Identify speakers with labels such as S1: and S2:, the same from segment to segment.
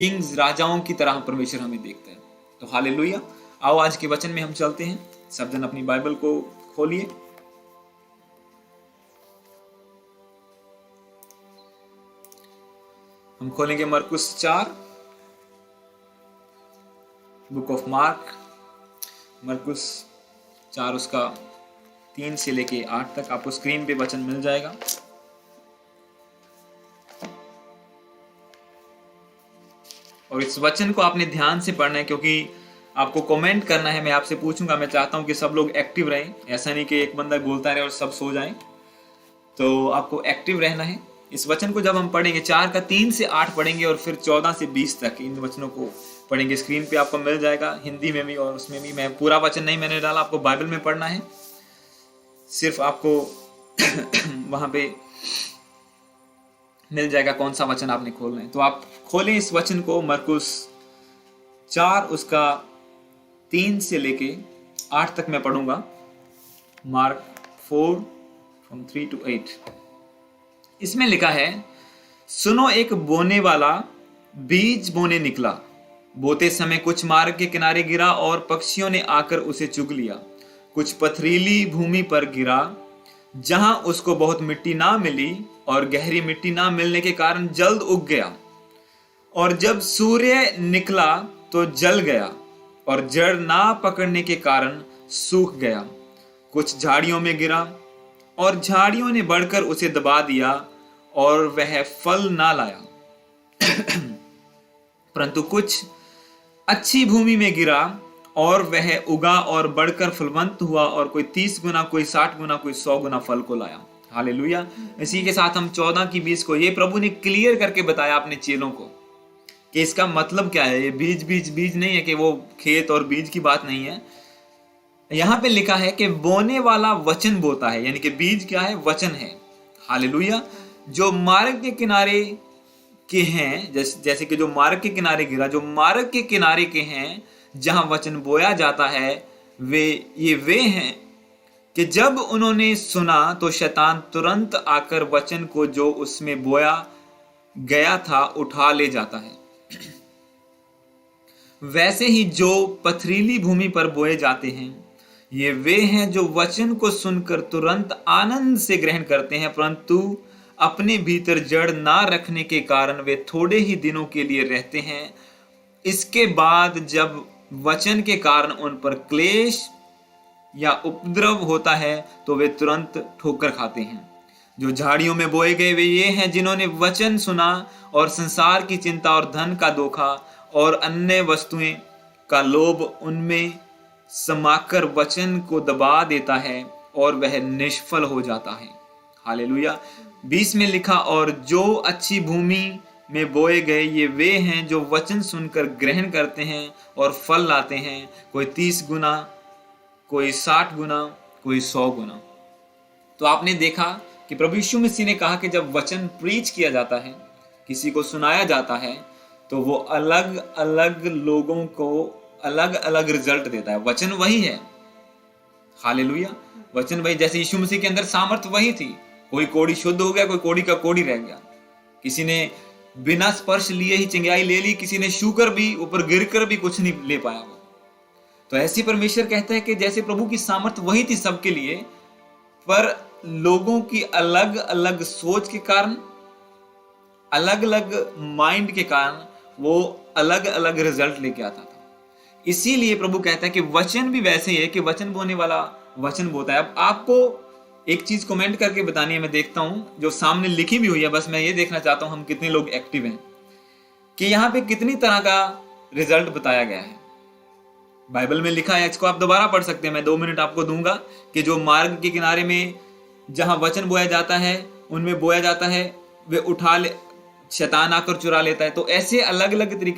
S1: Kings, राजाओं की तरह परमेश्वर हमें देखता है। तो हालेलुया। आओ आज के वचन में हम चलते हैं। सब जन अपनी बाइबल को खोलिए। हम खोलेंगे मरकुस 4, बुक ऑफ मार्क, मरकुस 4 उसका 3 से लेके 8 तक। आपको स्क्रीन पे वचन मिल जाएगा। और इस वचन को आपने ध्यान से पढ़ना है, क्योंकि आपको कमेंट करना है। मैं आपसे पूछूंगा। मैं चाहता हूं कि सब लोग एक्टिव रहें, ऐसा नहीं कि एक बंदा बोलता रहे और सब सो जाएं। तो आपको एक्टिव रहना है। इस वचन को जब हम पढ़ेंगे, 4 का 3 से 8 पढ़ेंगे और फिर 14 से 20 तक इन वचनों को पढ़ेंगे। स्क्रीन पे आपको मिल जाएगा, हिंदी में भी और उसमें भी। मैं पूरा वचन नहीं मैंने डाला, आपको बाइबल में पढ़ना है। सिर्फ आपको वहां पे मिल जाएगा कौन सा वचन आपने खोलना है। तो आप खोलें इस वचन को, मरकुस 4 उसका 3 से लेके 8 तक मैं पढ़ूंगा। Mark 4 from 3 to 8। इसमें लिखा है, सुनो, एक बोने वाला बीज बोने निकला। बोते समय कुछ मार्ग के किनारे गिरा और पक्षियों ने आकर उसे चुग लिया। कुछ पथरीली भूमि पर गिरा, जहां उसको बहुत मिट्टी ना मिली और गहरी मिट्टी ना मिलने के कारण जल्द उग गया। और जब सूर्य निकला तो जल गया और जड़ ना पकड़ने के कारण सूख गया। कुछ झाड़ियों में गिरा और झाड़ियों ने बढ़कर उसे दबा दिया और वह फल ना लाया। परंतु कुछ अच्छी भूमि में गिरा और वह उगा और बढ़कर फलवंत हुआ, और कोई 30 गुना, कोई 60 गुना, कोई 100 गुना फल को लाया। हालेलुया। इसी के साथ हम 14 की 20 को, ये प्रभु ने क्लियर करके बताया अपने चेलों को कि इसका मतलब क्या है। ये बीज बीज बीज नहीं है कि वो खेत और बीज की बात नहीं है। यहां पे लिखा है कि बोने वाला वचन बोता है, यानी कि बीज क्या है, वचन है। हालेलुया। जो मार्ग के किनारे के हैं, जैसे कि जो मार्ग के किनारे गिरा, जो मार्ग के किनारे के हैं जहां वचन बोया जाता है, वे हैं कि जब उन्होंने सुना तो शैतान तुरंत आकर वचन को जो उसमें बोया गया था उठा ले जाता है। वैसे ही जो पथरीली भूमि पर बोए जाते हैं, ये वे हैं जो वचन को सुनकर तुरंत आनंद से ग्रहण करते हैं, परंतु अपने भीतर जड़ ना रखने के कारण वे थोड़े ही दिनों के लिए रहते हैं। इसके बाद जब वचन के कारण उन पर क्लेश या उपद्रव होता है तो वे तुरंत ठोकर खाते हैं। जो झाड़ियों में बोए गए वे ये हैं जिन्होंने वचन सुना और संसार की चिंता और धन का धोखा और अन्य वस्तुएं का लोभ उनमें समाकर वचन को दबा देता है और वह निष्फल हो जाता है। हालेलुया। 20 में लिखा, और जो अच्छी भूमि में बोए गए ये वे हैं जो वचन सुनकर ग्रहण करते हैं और फल लाते हैं, कोई 30 गुना, कोई 60 गुना, कोई 100 गुना। तो आपने देखा कि प्रभु यीशु मसीह ने कहा कि जब वचन प्रीच किया जाता है, किसी को सुनाया जाता है, तो वो अलग अलग लोगों को अलग अलग रिजल्ट देता है। वचन वही है। हालेलुया। वचन वही, जैसे यीशु मसीह के अंदर सामर्थ वही थी। कोई कोढ़ी शुद्ध हो गया, कोई कोढ़ी का कोढ़ी रह गया। किसी ने बिना स्पर्श लिए ही चिंगाई ले ली, किसी ने छूकर भी, ऊपर गिरकर भी कुछ नहीं ले पाया वो। तो ऐसी परमेश्वर कहता है कि जैसे प्रभु की सामर्थ वही थी सबके लिए, पर लोगों की अलग अलग सोच के कारण, अलग अलग माइंड के कारण वो अलग अलग रिजल्ट लेके आता था। इसीलिए प्रभु कहता है कि वचन भी वैसे ही है कि वचन बोने वाला वचन बोता है। अब आपको एक चीज कमेंट करके बतानी है। मैं देखता हूं जो सामने लिखी भी हुई है, बस मैं ये देखना चाहता हूं हम कितने लोग एक्टिव हैं कि यहाँ पे कितनी तरह का रिजल्ट बताया गया है। बाइबल में लिखा है, इसको आप दोबारा पढ़ सकते हैं, मैं 2 मिनट आपको दूंगा, कि जो मार्ग के किनारे में जहां वचन बोया जाता है, उनमें बोया जाता है, वे उठा ले, शैतान आकर चुरा लेता है। तो ऐसे अलग अलग तरीके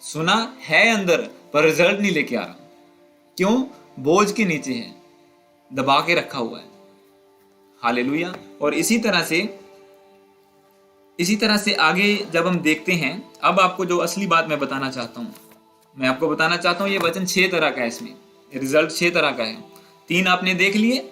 S1: सुना है अंदर पर रिजल्ट नहीं लेके आ रहा। क्यों? बोझ के नीचे है, दबा के रखा हुआ है। हालेलुया। और इसी तरह से आगे जब हम देखते हैं, अब आपको जो असली बात मैं बताना चाहता हूं, मैं आपको बताना चाहता हूं, ये वचन 6 तरह का है, इसमें रिजल्ट 6 तरह का है। 3 आपने देख लिए।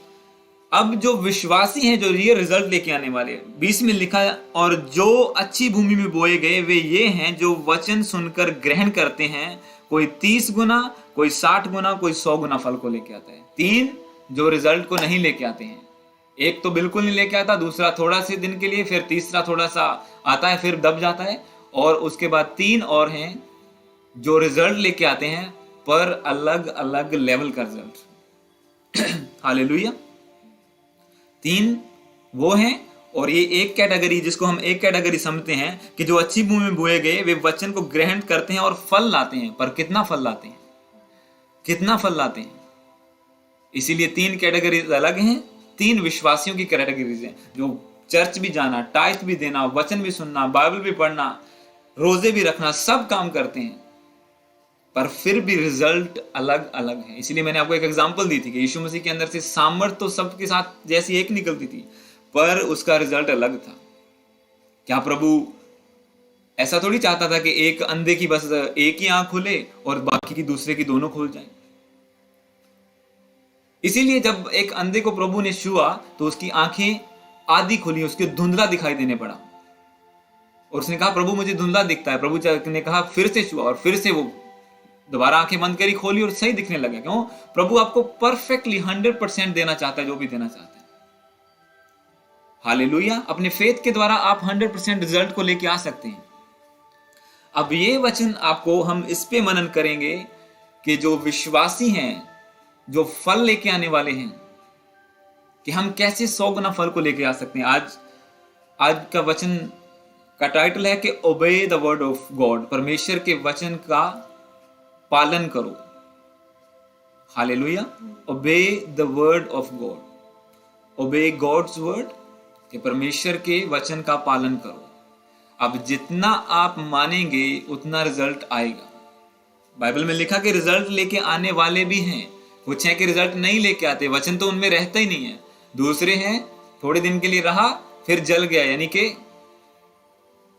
S1: अब जो विश्वासी हैं, जो ये रिजल्ट लेके आने वाले, 20 में लिखा है, और जो अच्छी भूमि में बोए गए वे ये हैं जो वचन सुनकर ग्रहण करते हैं, कोई 30 गुना, कोई 60 गुना, कोई 100 गुना फल को लेके आता है। 3 जो रिजल्ट को नहीं लेके आते हैं, एक तो बिल्कुल नहीं लेके आता, दूसरा थोड़ा से दिन के लिए, फिर तीसरा थोड़ा सा आता है फिर दब जाता है, और उसके बाद 3 और हैं जो रिजल्ट लेके आते हैं पर अलग अलग लेवल का रिजल्ट। हालेलुया। 3 वो हैं, और ये एक कैटेगरी, जिसको हम एक कैटेगरी समझते हैं कि जो अच्छी भूमि में बोए गए वे वचन को ग्रहण करते हैं और फल लाते हैं। पर कितना फल लाते हैं? कितना फल लाते हैं? इसीलिए 3 कैटेगरीज अलग हैं। 3 विश्वासियों की कैटेगरीज हैं, जो चर्च भी जाना, टाइथ भी देना, वचन भी सुनना, बाइबल भी पढ़ना, रोजे भी रखना, सब काम करते हैं, पर फिर भी रिजल्ट अलग अलग है। इसीलिए मैंने आपको एक एग्जांपल दी थी कि यीशु मसीह के अंदर से सामर्थ तो सबके साथ जैसी एक निकलती थी, पर उसका रिजल्ट अलग था। क्या प्रभु ऐसा थोड़ी चाहता था कि एक अंधे की बस एक ही आंख खुले और बाकी की दूसरे की दोनों खुल जाएं? इसीलिए जब एक अंधे को प्रभु ने छुआ तो उसकी आंखें आधी खुली, उसके धुंधला दिखाई देने पड़ा, और उसने कहा प्रभु मुझे धुंधला दिखता है। प्रभु ने कहा फिर से छुआ, और फिर से वो दोबारा आंखें बंद करी, खोली और सही दिखने लगा। क्यों? प्रभु आपको परफेक्टली 100% देना चाहता है, जो भी देना चाहता है। हालेलुया। अपने फेथ के द्वारा आप 100% रिजल्ट को लेके आ सकते हैं। अब ये वचन आपको, हम इस पे मनन करेंगे कि जो विश्वासी हैं, जो फल लेके आने वाले हैं, कि हम कैसे 100 गुना फल को लेके आ सकते हैं। आज का वचन का टाइटल है कि ओबे द वर्ड ऑफ गॉड, परमेश्वर के वचन का पालन करो। Hallelujah. Obey the word of God, obey God's word, कि परमेश्वर के वचन का पालन करो। अब जितना आप मानेंगे उतना रिजल्ट आएगा। बाइबल में लिखा कि रिजल्ट लेके आने वाले भी हैं, कुछ हैं कि रिजल्ट नहीं लेके आते, वचन तो उनमें रहता ही नहीं है। दूसरे हैं थोड़े दिन के लिए रहा फिर जल गया, यानी कि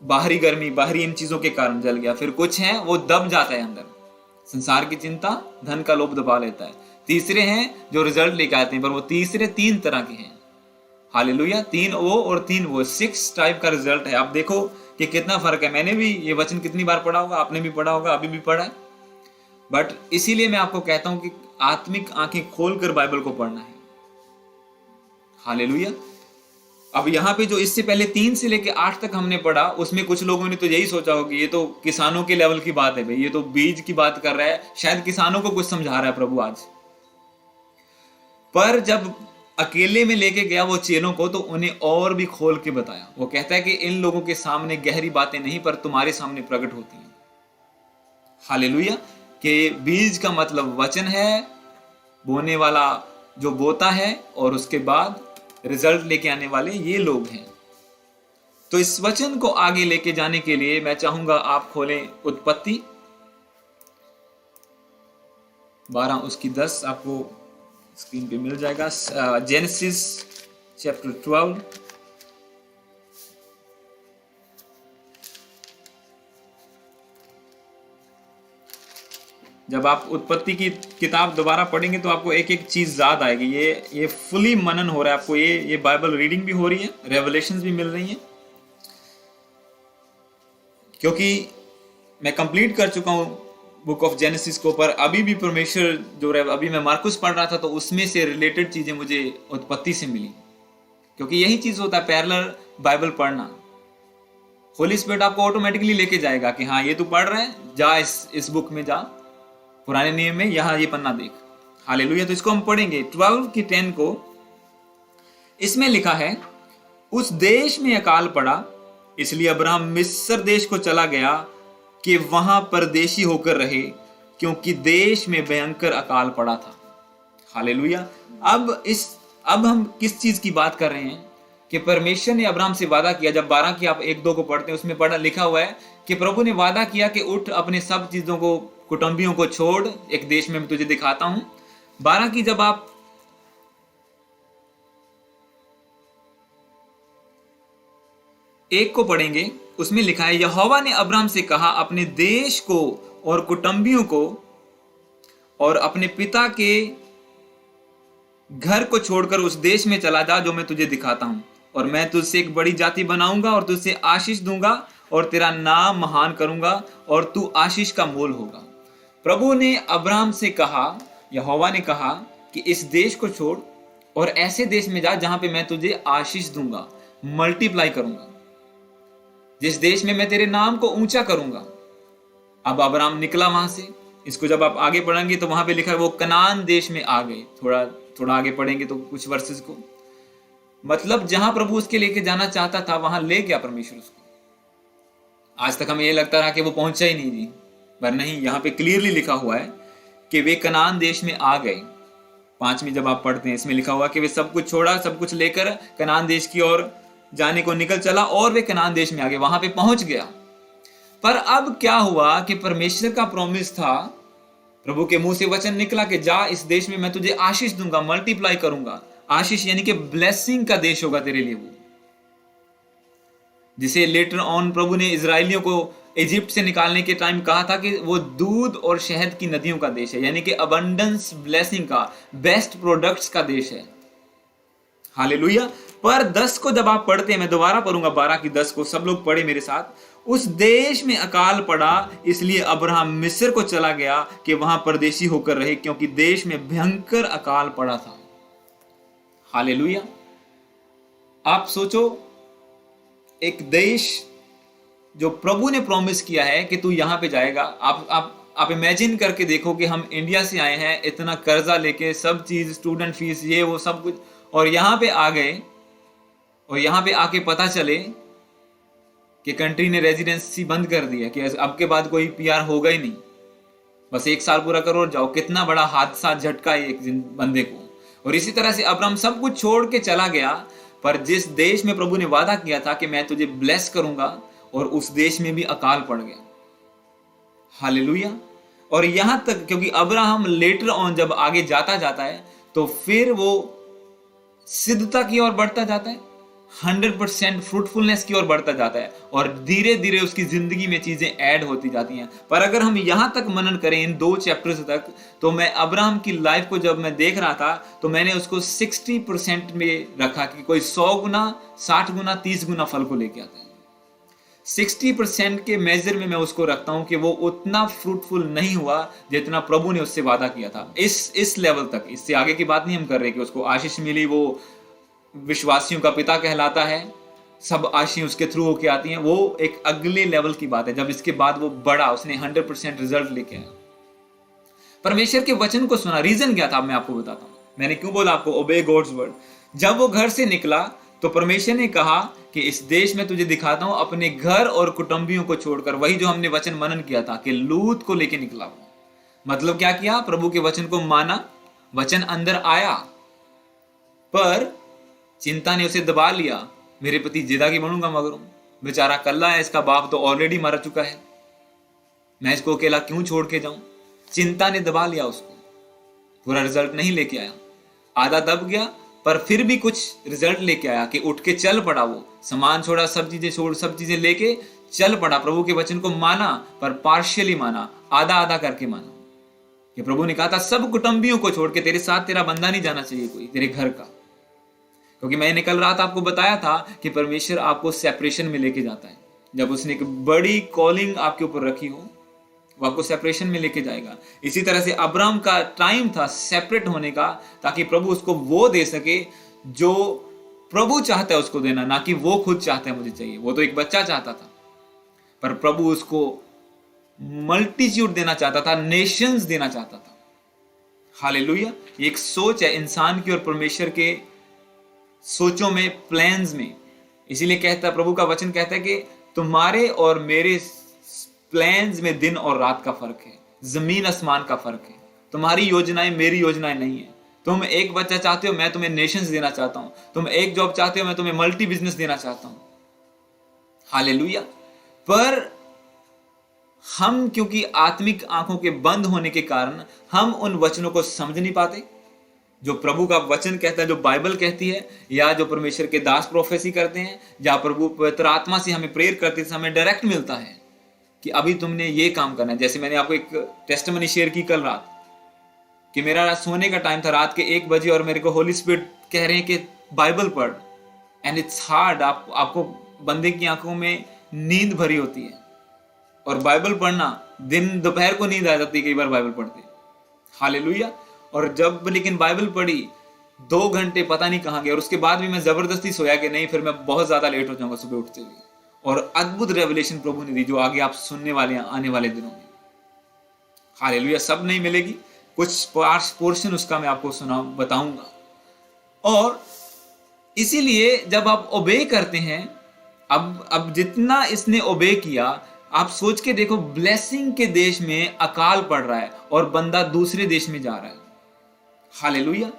S1: बाहरी गर्मी, बाहरी इन चीजों के कारण जल गया। फिर कुछ हैं वो दब जाता है अंदर, संसार की चिंता, धन का लोभ दबा लेता है। तीसरे हैं जो रिजल्ट लेके आते हैं, पर वो तीसरे 3 तरह के हैं। हालेलुया। 3 वो और 3 वो, 6 टाइप का रिजल्ट है। आप देखो कि कितना फर्क है। मैंने भी ये वचन कितनी बार पढ़ा होगा, आपने भी पढ़ा होगा, अभी भी पढ़ा है, बट इसीलिए मैं आपको कहता हूं कि आत्मिक आंखें खोलकर बाइबल को पढ़ना है। हालेलुया। अब यहाँ पे जो इससे पहले 3 से लेके 8 तक हमने पढ़ा, उसमें कुछ लोगों ने तो यही सोचा होगा कि ये तो किसानों के लेवल की बात है भाई, ये तो बीज की बात कर रहा है, शायद किसानों को कुछ समझा रहा है प्रभु आज। पर जब अकेले में लेके गया वो चेलों को, तो उन्हें और भी खोल के बताया। वो कहता है कि इन लोगों के सामने गहरी बातें नहीं, पर तुम्हारे सामने प्रकट होती हैं। हालेलुया। कि बीज का मतलब वचन है, बोने वाला जो बोता है, और उसके बाद रिजल्ट लेके आने वाले ये लोग हैं। तो इस वचन को आगे लेके जाने के लिए मैं चाहूंगा आप खोलें उत्पत्ति 12 उसकी 10, आपको स्क्रीन पे मिल जाएगा। जेनेसिस चैप्टर 12, जब आप उत्पत्ति की किताब दोबारा पढ़ेंगे तो आपको एक एक चीज याद आएगी। ये फुली मनन हो रहा है आपको, ये बाइबल रीडिंग भी हो रही है, रेवलेशंस भी मिल रही हैं, क्योंकि मैं कंप्लीट कर चुका हूं बुक ऑफ जेनेसिस को। पर अभी भी परमेश्वर जो अभी मैं मार्कुस पढ़ रहा था, तो उसमें से रिलेटेड चीजें मुझे उत्पत्ति से मिली, क्योंकि यही चीज होता है पैरेलल बाइबल पढ़ना। होली स्पिरिट आपको ऑटोमेटिकली लेके जाएगा कि हाँ ये तू पढ़ रहा है, जा इस बुक में जा, पुराने नियम में यहाँ ये पन्ना देख। हालेलुया। तो इसको हम पढ़ेंगे 12 की 10 को। इसमें लिखा है, उस देश में अकाल पड़ा, इसलिए अब्राहम मिस्र देश को चला गया कि वहां परदेशी होकर रहे, क्योंकि देश में भयंकर अकाल पड़ा था। हालेलुया। अब हम किस चीज की बात कर रहे हैं? कि परमेश्वर ने अब्राहम से वादा किया। जब 12 की आप 1-2 को पढ़ते हैं, उसमें पढ़ा लिखा हुआ है कि प्रभु ने वादा किया कि उठ, अपने सब चीजों को, कुटुंबियों को छोड़, एक देश में मैं तुझे दिखाता हूं। 12 की जब आप 1 को पढ़ेंगे, उसमें लिखा है, यहोवा ने अब्राहम से कहा, अपने देश को और कुटुंबियों को और अपने पिता के घर को छोड़कर उस देश में चला जा जो मैं तुझे दिखाता हूं, और मैं तुझसे एक बड़ी जाति बनाऊंगा और तुझसे आशीष दूंगा और तेरा नाम महान करूंगा और तू आशीष का मूल होगा। प्रभु ने अब्राहम से कहा, यहोवा ने कहा कि इस देश को छोड़ और ऐसे देश में जा जहां पे मैं तुझे आशीष दूंगा, मल्टीप्लाई करूंगा, जिस देश में मैं तेरे नाम को ऊंचा करूंगा। अब अब्राहम निकला वहां से। इसको जब आप आगे पढ़ेंगे तो वहां पे लिखा है वो कनान देश में आ गए। थोड़ा आगे पढ़ेंगे तो कुछ वर्सेस को, मतलब जहां प्रभु उसके लेके जाना चाहता था वहां ले गया परमेश्वर उसको। आज तक हमें ये लगता रहा कि वो पहुंचा ही नहीं जी, पर नहीं, यहाँ पे क्लियरली लिखा हुआ है कि वे कनान देश में आ गए। 5वीं जब आप पढ़ते हैं, इसमें लिखा हुआ कि वे सब कुछ छोड़ा, सब कुछ लेकर कनान देश की ओर जाने को निकल चला और वे कनान देश में आ गए, वहां पे पहुंच गया। पर अब क्या हुआ कि परमेश्वर का प्रॉमिस था, प्रभु के मुंह से वचन निकला कि जा, इस देश में मैं तुझे आशीष दूंगा, मल्टीप्लाई करूंगा। आशीष यानी कि ब्लेसिंग का देश होगा तेरे लिए, वो जिसे लेटर ऑन प्रभु ने इजरायलियों को इजिप्ट से निकालने के टाइम कहा था कि वो दूध और शहद की नदियों का देश है, यानी कि अबंडेंस ब्लेसिंग का, बेस्ट प्रोडक्ट्स का देश है। हालेलुया। पर 10 को जब आप पढ़ते हैं, मैं दोबारा पढ़ूंगा 12 की 10 को, सब लोग पढ़े मेरे साथ। उस देश में अकाल पड़ा, इसलिए अब्राहम मिस्र को चला गया कि वहां परदेशी होकर रहे, क्योंकि देश में भयंकर अकाल पड़ा था। हालेलुया। आप सोचो, एक देश जो प्रभु ने प्रॉमिस किया है कि तू यहां पे जाएगा। आप इमेजिन करके देखो कि हम इंडिया से आए हैं, इतना कर्जा लेके, सब चीज, स्टूडेंट फीस, ये वो सब कुछ, और यहां पे आ गए, और यहां पे आके पता चले कि कंट्री ने रेजिडेंसी बंद कर दी है, कि अब के बाद कोई पीआर होगा ही नहीं, बस 1 साल पूरा करो और जाओ। कितना बड़ा हादसा, झटका है एक बंदे को। और इसी तरह से अब्राहम सब कुछ छोड़ के चला गया, पर जिस देश में प्रभु ने वादा किया था कि मैं तुझे ब्लेस करूंगा, और उस देश में भी अकाल पड़ गया। हालेलुया। और यहां तक, क्योंकि अब्राहम लेटर ऑन जब आगे जाता है तो फिर वो सिद्धता की ओर बढ़ता जाता है, 100% फ्रूटफुलनेस की ओर बढ़ता जाता है, और धीरे धीरे उसकी जिंदगी में चीजें ऐड होती जाती हैं। पर अगर हम यहां तक मनन करें इन 2 चैप्टर्स तक, तो मैं अब्राहम की लाइफ को जब मैं देख रहा था तो मैंने उसको 60% में रखा कि कोई 100 गुना, 60 गुना, 30 गुना फल को लेके आता है। 60% के मेजर में मैं उसको रखता हूं कि वो उतना फ्रूटफुल नहीं हुआ जितना प्रभु ने उससे वादा किया था। इस लेवल तक, इससे आगे की बात नहीं हम कर रहे कि उसको आशीष मिली, वो विश्वासियों का पिता कहलाता है, सब आशीष उसके थ्रू होके आती हैं, वो एक अगले लेवल की बात है। जब इसके बाद वो बड़ा, उसने 100% रिजल्ट लेके आया, परमेश्वर के वचन को सुना। रीजन क्या था मैं आपको बताता हूं, मैंने क्यों बोला आपको ओबे गॉड्स वर्ड। जब वो घर से निकला तो परमेश्वर ने कहा कि इस देश में तुझे दिखाता हूं, अपने घर और कुटुंबियों को छोड़कर। वही जो हमने वचन मनन किया था कि लूत को लेके निकला वो। मतलब क्या किया, प्रभु के वचन को माना, वचन अंदर आया, पर चिंता ने उसे दबा लिया। मेरे पति जिदा की बनूंगा मगर बेचारा कल्ला है, इसका बाप तो ऑलरेडी मर चुका है, मैं इसको अकेला क्यों छोड़ के जाऊं। चिंता ने दबा लिया उसको, पूरा रिजल्ट नहीं लेके आया, आधा दब गया, पर फिर भी कुछ रिजल्ट लेके आया कि उठ के चल पड़ा। वो सामान छोड़ा, सब चीजें लेके चल पड़ा। प्रभु के वचन को माना, पर पार्शियली माना, आधा आधा करके माना। कि प्रभु ने कहा था सब कुटुंबियों को छोड़ के तेरे साथ तेरा बंदा नहीं जाना चाहिए कोई तेरे घर का। क्योंकि मैंने कल रात आपको बताया था कि परमेश्वर आपको सेपरेशन में लेके जाता है। जब उसने एक बड़ी कॉलिंग आपके ऊपर रखी हो, वो आपको सेपरेशन में लेके जाएगा। इसी तरह से अब्राहम का टाइम था सेपरेट होने का, ताकि प्रभु उसको वो दे सके जो प्रभु चाहता है उसको देना, ना कि वो खुद चाहता है मुझे चाहिए। वो तो एक बच्चा चाहता था, पर प्रभु उसको मल्टीट्यूड देना चाहता था, नेशंस देना चाहता था। हालेलुया। एक सोच है इंसान की और परमेश्वर के सोचों में, प्लान्स में। इसीलिए कहता है, प्रभु का वचन कहता है कि तुम्हारे और मेरे प्लान्स में दिन और रात का फर्क है, जमीन आसमान का फर्क है। तुम्हारी योजनाएं मेरी योजनाएं नहीं है। तुम एक बच्चा चाहते हो, मैं तुम्हें नेशंस देना चाहता हूं। तुम एक जॉब चाहते हो, मैं तुम्हें मल्टी बिजनेस देना चाहता हूं। हालेलुया। पर हम क्योंकि आत्मिक आंखों के बंद होने के कारण हम उन वचनों को समझ नहीं पाते जो प्रभु का वचन कहता है, जो बाइबल कहती है, या जो परमेश्वर के दास प्रोफेसी करते हैं, या प्रभु पवित्र आत्मा से हमें प्रेयर करते हैं, हमें डायरेक्ट मिलता है कि अभी तुमने ये काम करना है। जैसे मैंने आपको एक टेस्टिमनी शेयर की कल रात कि मेरा सोने का टाइम था रात के 1 बजे और मेरे को होली स्पिरिट कह रहे हैं कि बाइबल पढ़। एंड इट्स हार्ड, आपको बंदे की आंखों में नींद भरी होती है और बाइबल पढ़ना, दिन दोपहर को नींद आ जाती कई बार बाइबल पढ़ते। हालेलुया। और जब लेकिन बाइबल पढ़ी 2 घंटे पता नहीं कहाँ गए, और उसके बाद भी मैं जबरदस्ती सोया कि नहीं फिर मैं बहुत ज्यादा लेट हो जाऊंगा सुबह उठते हुए। और अद्भुत रेवलेशन प्रभु ने दी जो आगे आप सुनने वाले हैं आने वाले दिनों में। हालेलुया। सब नहीं मिलेगी, कुछ पोर्शन उसका मैं आपको बताऊंगा। और इसीलिए जब आप ओबे करते हैं, अब जितना इसने ओबे किया, आप सोच के देखो, ब्लेसिंग के देश में अकाल पड़ रहा है और बंदा दूसरे देश में जा रहा है। हालेलुया।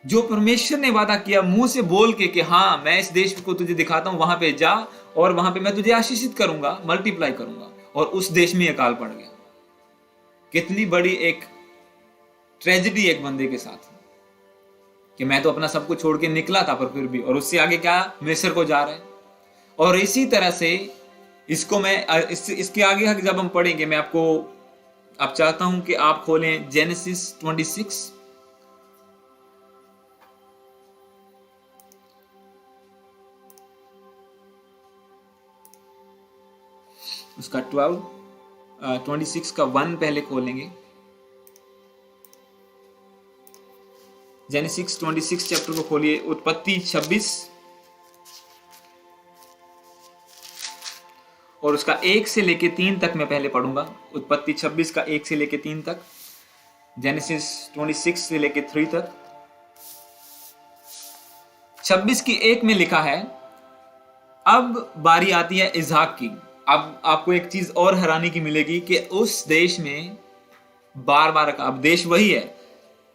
S1: जो परमेश्वर ने वादा किया मुंह से बोल के कि हाँ मैं इस देश को तुझे दिखाता हूं, वहां पे जा और वहां पे मैं तुझे आशीषित करूंगा, मल्टीप्लाई करूंगा, और उस देश में अकाल पड़ गया। कितनी बड़ी एक ट्रेजेडी एक बंदे के साथ कि मैं तो अपना सब कुछ छोड़ के निकला था, पर फिर भी, और उससे आगे क्या, मिस्र को जा रहा है। और इसी तरह से इसको मैं इसके आगे जब हम पढ़ेंगे, मैं आपको अब चाहता हूं कि आप खोलें जेनेसिस 26 उसका 26 का 1 पहले खोलेंगे। जेनेसिस 26 चैप्टर को खोलिए। उत्पत्ति 26 और उसका 1 से लेके 3 तक मैं पहले पढ़ूंगा। उत्पत्ति 26 का 1 से लेके 3 तक, जेनेसिस 26 से लेके 3 तक। 26 की 1 में लिखा है, अब बारी आती है इसहाक की। अब आपको एक चीज और हैरानी की मिलेगी कि उस देश में बार बार, अब देश वही है,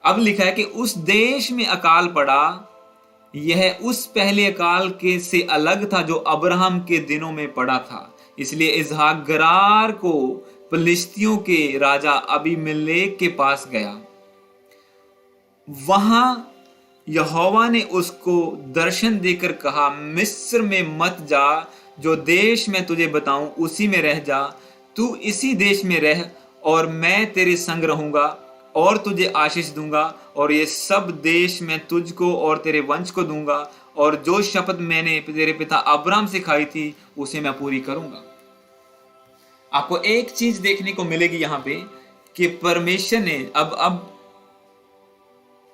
S1: अब लिखा है कि उस देश में अकाल पड़ा, यह उस पहले अकाल के से अलग था जो अब्राहम के दिनों में पड़ा था। इसलिए इसहाक गरार को फिलिस्तियों के राजा अबीमेलेक के पास गया। वहां यहोवा ने उसको दर्शन देकर कहा, मिस्र में मत जा, जो देश मैं तुझे बताऊं उसी में रह जा। तू इसी देश में रह और मैं तेरे संग रहूंगा और तुझे आशीष दूंगा, और ये सब देश मैं तुझको और तेरे वंश को दूंगा, और जो शपथ मैंने तेरे पिता अब्राहम से खाई थी उसे मैं पूरी करूंगा। आपको एक चीज देखने को मिलेगी यहां पे कि परमेश्वर ने अब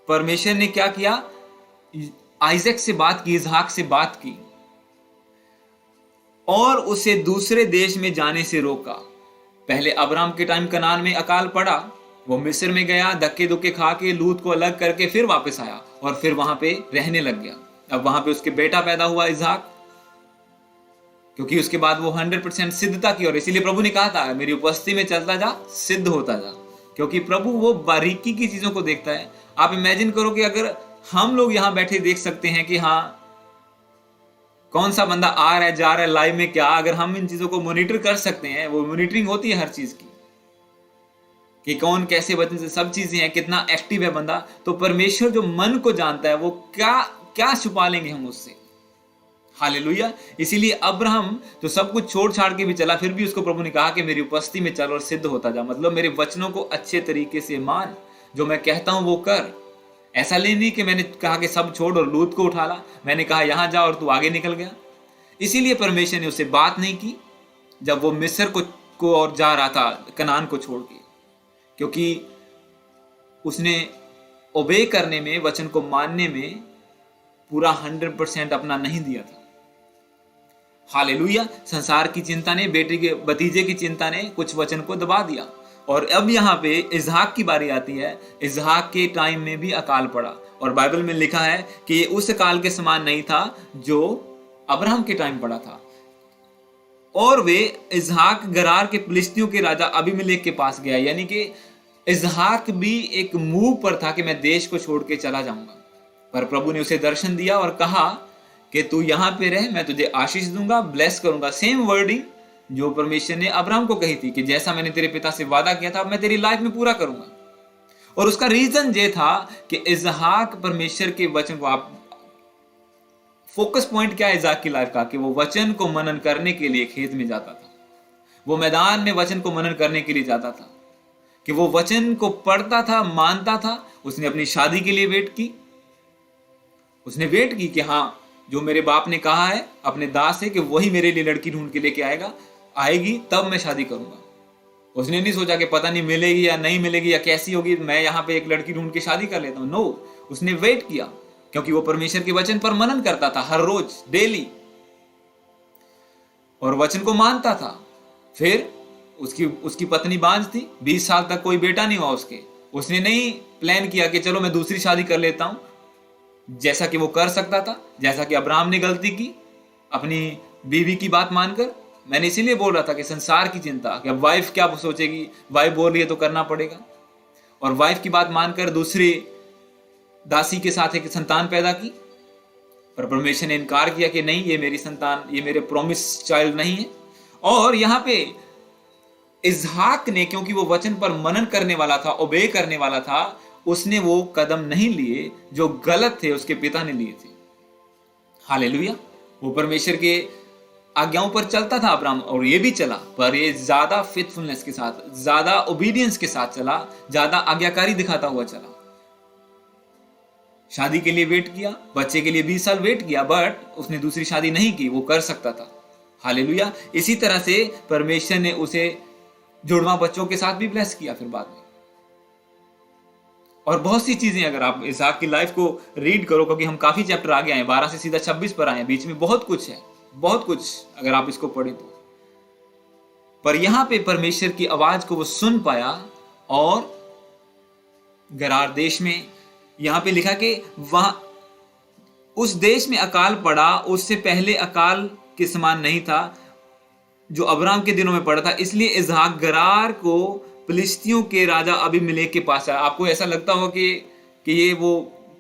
S1: परमेश्वर ने क्या किया, आइजक से बात की, इसहाक से बात की और उसे दूसरे देश में जाने से रोका। पहले अब्राहम के टाइम कनान में अकाल पड़ा, वो मिस्र में गया, धक्के धुक्के खा के लूत को अलग करके फिर वापस आया और फिर वहां पे रहने लग गया। अब वहां पे उसके बेटा पैदा हुआ इसहाक, क्योंकि उसके बाद वो 100% सिद्धता की, और इसीलिए प्रभु ने कहा था मेरी उपस्थिति में चलता जा, सिद्ध होता जा, क्योंकि प्रभु वो बारीकी की चीजों को देखता है। आप इमेजिन करो कि अगर हम लोग यहां बैठे देख सकते हैं कि हाँ कौन सा बंदा आ रहा है जा रहा है लाइव में, क्या अगर हम इन चीजों को मॉनिटर कर सकते हैं, वो मॉनिटरिंग होती है हर चीज की कि कौन कैसे वचन से सब चीजें हैं, कितना एक्टिव है बंदा, तो परमेश्वर जो मन को जानता है वो क्या क्या छुपा लेंगे हम उससे। हालेलुया। इसीलिए अब्राहम जो सब कुछ छोड़ छाड़ के भी चला, फिर भी उसको प्रभु ने कहा कि मेरी उपस्थिति में चल और सिद्ध होता जा, मतलब मेरे वचनों को अच्छे तरीके से मान, जो मैं कहता हूं वो कर। ऐसा नहीं कि मैंने कहा कि सब छोड़ और लूत को उठा ला, मैंने कहा यहां जा और तू आगे निकल गया। इसीलिए परमेश्वर ने उससे बात नहीं की जब वो मिस्र को और जा रहा था कनान को छोड़ के, क्योंकि उसने ओबे करने में, वचन को मानने में पूरा 100% अपना नहीं दिया था। हालेलुया। संसार की चिंता ने, बेटे के भतीजे की चिंता ने कुछ वचन को दबा दिया। और अब यहाँ पे इसहाक की बारी आती है। इसहाक के टाइम में भी अकाल पड़ा, और बाइबल में लिखा है कि ये उस अकाल के समान नहीं था जो अब्राहम के टाइम पड़ा था। और वे इसहाक गरार के फिलिस्तियों के राजा अबीमेलेक के पास गया, यानी कि इसहाक भी एक मूव पर था कि मैं देश को छोड़ के चला जाऊंगा, पर प्रभु ने उसे दर्शन दिया और कहा कि तू यहां पे रह, मैं तुझे आशीष दूंगा, ब्लेस करूंगा। सेम वर्डिंग जो परमेश्वर ने अब्राहम को कही थी कि जैसा मैंने तेरे पिता से वादा किया था मैं तेरी लाइफ में पूरा करूंगा। और उसका रीजन ये था कि इसहाक परमेश्वर के वचन को, आप फोकस पॉइंट क्या है इसहाक की लाइफ का, कि वो वचन को मनन करने के लिए खेत में जाता था, वो मैदान में वचन को मनन करने के लिए जाता था, कि वो वचन को पढ़ता था, मानता था। उसने अपनी शादी के लिए वेट की, उसने वेट की कि हाँ जो मेरे बाप ने कहा है अपने दास है कि वही मेरे लिए लड़की ढूंढ के लेके आएगी तब मैं शादी करूंगा। उसने नहीं सोचा कि पता नहीं मिलेगी या नहीं मिलेगी या कैसी होगी, मैं यहाँ पे एक लड़की ढूंढ के शादी कर लेता हूँ। नो, उसने वेट किया क्योंकि वो परमेश्वर के वचन पर मनन करता था हर रोज, डेली, और वचन को मानता था। फिर उसकी पत्नी बांझ थी, 20 साल तक कोई बेटा नहीं हुआ उसके। उसने नहीं प्लान किया कि चलो मैं दूसरी शादी कर लेता हूं, जैसा कि वो कर सकता था, जैसा कि अब्राहम ने गलती की अपनी बीवी की बात मानकर। मैंने इसीलिए बोल रहा था कि संसार की चिंता, कि अब वाइफ क्या सोचेगी, वाइफ बोल रही है तो करना पड़ेगा। और वाइफ की बात मानकर दूसरी दासी के साथ एक संतान पैदा की, पर परमेश्वर ने इनकार किया कि नहीं, ये मेरी संतान, ये मेरे प्रॉमिस चाइल्ड नहीं है। और यहाँ पे इसहाक ने, क्योंकि वो वचन पर मनन करने वाला था, ओबे करने वाला था, उसने वो कदम नहीं लिए जो गलत थे, उसके पिता ने लिए थे। हालेलुया। वो परमेश्वर के आज्ञाओं पर चलता था अब्राहम, और ये भी चला, पर ये ज्यादा फेथफुलनेस के साथ, ज्यादा ओबीडियंस के साथ चला, ज्यादा आज्ञाकारी दिखाता हुआ चला। शादी के लिए वेट किया, बच्चे के लिए 20 साल वेट किया, बट उसने दूसरी शादी नहीं की, वो कर सकता था। हालेलुया। इसी तरह से परमेश्वर ने उसे जुड़वा बच्चों के साथ भी ब्लेस किया फिर बाद में। और बहुत सी चीजें, अगर आप इसहाक की लाइफ को रीड करो, क्योंकि हम काफी चैप्टर आगे आए, 12 से सीधा 26 पर आए, बीच में बहुत कुछ है, बहुत कुछ अगर आप इसको पढ़े तो। पर यहां पे परमेश्वर की आवाज को वो सुन पाया, और गरार देश में यहां पे लिखा कि वहां उस देश में अकाल पड़ा, उससे पहले अकाल के समान नहीं था जो अब्राहम के दिनों में पड़ा था। इसलिए इसहाक गरार को फिलिस्तियों के राजा अबीमेलेक के पास आया। आपको ऐसा लगता हो कि ये वो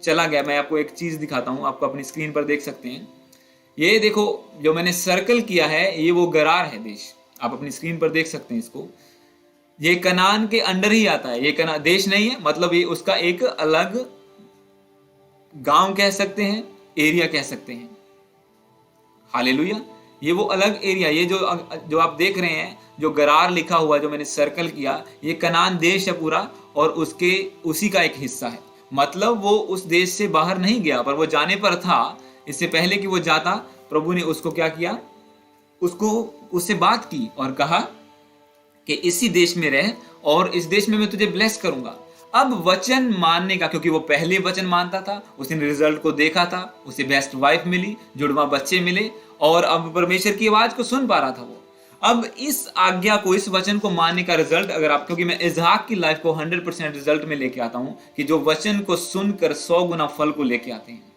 S1: चला गया। मैं आपको एक चीज दिखाता हूं, आपको अपनी स्क्रीन पर देख सकते हैं। ये देखो जो मैंने सर्कल किया है, ये वो गरार है देश, आप अपनी स्क्रीन पर देख सकते हैं इसको। ये कनान के अंडर ही आता है, ये कनान देश नहीं है, मतलब ये उसका एक अलग गांव कह सकते हैं, एरिया कह सकते हैं। हालेलुया। ये वो अलग एरिया, ये जो आप देख रहे हैं, जो गरार लिखा हुआ, जो मैंने सर्कल किया, ये कनान देश है पूरा, और उसी का एक हिस्सा है। मतलब वो उस देश से बाहर नहीं गया, पर वो जाने पर था। इससे पहले कि वो जाता, प्रभु ने उसको क्या किया, उससे बात की और कहा कि इसी देश में रह, और इस देश में मैं तुझे ब्लेस करूंगा। अब वचन मानने का, क्योंकि वो पहले वचन मानता था, उसने रिजल्ट को देखा था, उसे बेस्ट वाइफ मिली, जुड़वा बच्चे मिले, और अब परमेश्वर की आवाज को सुन पा रहा था वो। अब इस आज्ञा को, इस वचन को मानने का रिजल्ट, अगर आप, क्योंकि मैं इसहाक की लाइफ को 100% रिजल्ट में लेके आता हूं, कि जो वचन को सुनकर 100 गुना फल को लेके आते हैं।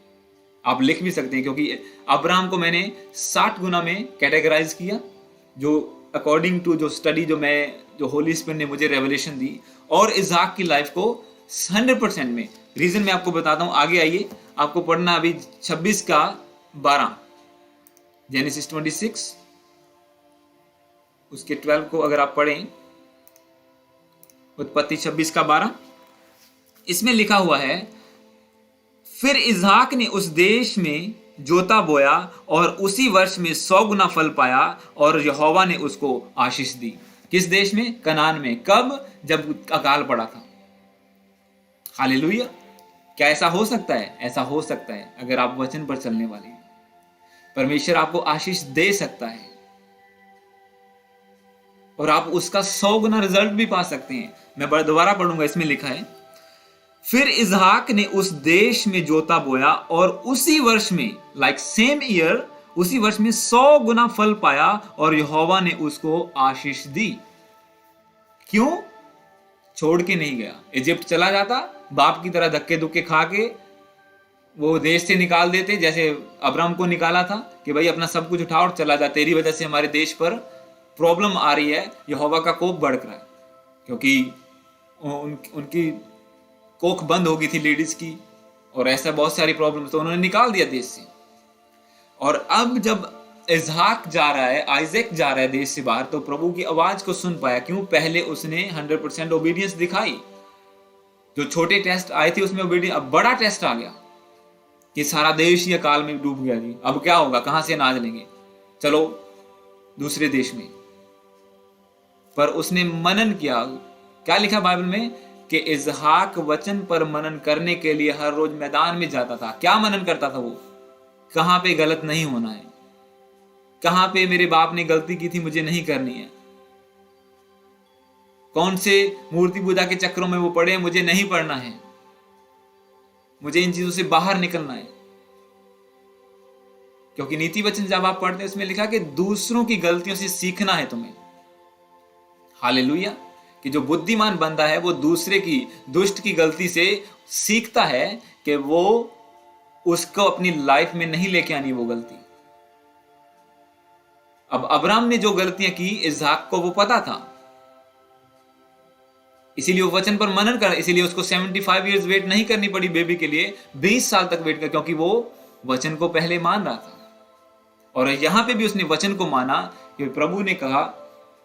S1: आप लिख भी सकते हैं, क्योंकि अब्राहम को मैंने 60 गुना में कैटेगराइज किया, जो अकॉर्डिंग टू जो स्टडी जो होली स्पिरिट ने मुझे रेवलेशन दी, और इसहाक की लाइफ को 100% में। रीजन मैं आपको बताता हूं, आगे आइए, आपको पढ़ना अभी 26 का 12, जेनेसिस 26 उसके 12 को अगर आप पढ़ें, उत्पत्ति 26 का 12, इसमें लिखा हुआ है, फिर इसहाक ने उस देश में जोता बोया और उसी वर्ष में 100 गुना फल पाया, और यहोवा ने उसको आशीष दी। किस देश में? कनान में। कब? जब अकाल पड़ा था। हालेलुया। क्या ऐसा हो सकता है? ऐसा हो सकता है अगर आप वचन पर चलने वाले हैं। परमेश्वर आपको आशीष दे सकता है, और आप उसका 100 गुना रिजल्ट भी पा सकते हैं। मैं दोबारा पढ़ूंगा, इसमें लिखा है, फिर इसहाक ने उस देश में जोता बोया और उसी वर्ष में, लाइक सेम ईयर, उसी वर्ष में 100 गुना फल पाया, और यहोवा ने उसको आशीष दी। क्यों? छोड़ के नहीं गया। इजिप्ट चला जाता, बाप की तरह धक्के धुक्के खा के वो देश से निकाल देते, जैसे अब्राहम को निकाला था कि भाई अपना सब कुछ उठा और चला जा, तेरी वजह से हमारे देश पर प्रॉब्लम आ रही है, यहोवा का कोप भड़क रहा है। क्योंकि उनकी कोख बंद हो गई थी लेडीज की, और ऐसा बहुत सारी प्रॉब्लम, तो उन्होंने निकाल दिया देश से। और अब जब इसहाक जा रहा है, आइजैक जा रहा है देश से बाहर, तो प्रभु की आवाज को सुन पाया। क्यों? पहले उसने 100% ओबीडियंस दिखाई। जो छोटे टेस्ट आए थे उसमें ओबीडियंस, अब बड़ा टेस्ट आ गया कि सारा देश ही अकाल में डूब गया जी, अब क्या होगा, कहां से अनाज लेंगे, चलो दूसरे देश में। पर उसने मनन किया। क्या लिखा बाइबल में कि इसहाक वचन पर मनन करने के लिए हर रोज मैदान में जाता था। क्या मनन करता था वो? कहां पे गलत नहीं होना है, कहां पे मेरे बाप ने गलती की थी मुझे नहीं करनी है, कौन से मूर्ति पूजा के चक्रों में वो पड़े, मुझे नहीं पड़ना है, मुझे इन चीजों से बाहर निकलना है। क्योंकि नीति वचन जब आप पढ़ते हैं उसमें लिखा कि दूसरों की गलतियों से सीखना है तुम्हें। हालेलुया। कि जो बुद्धिमान बंदा है वो दूसरे की, दुष्ट की गलती से सीखता है कि वो उसको अपनी लाइफ में नहीं लेके आनी वो गलती। अब अब्राहम ने जो गलतियां की इसहाक को वो पता था, इसीलिए वो वचन पर मनन कर, इसीलिए उसको 75 इयर्स वेट नहीं करनी पड़ी बेबी के लिए, 20 साल तक वेट कर, क्योंकि वो वचन को पहले मान रहा था। और यहां पे भी उसने वचन को माना कि प्रभु ने कहा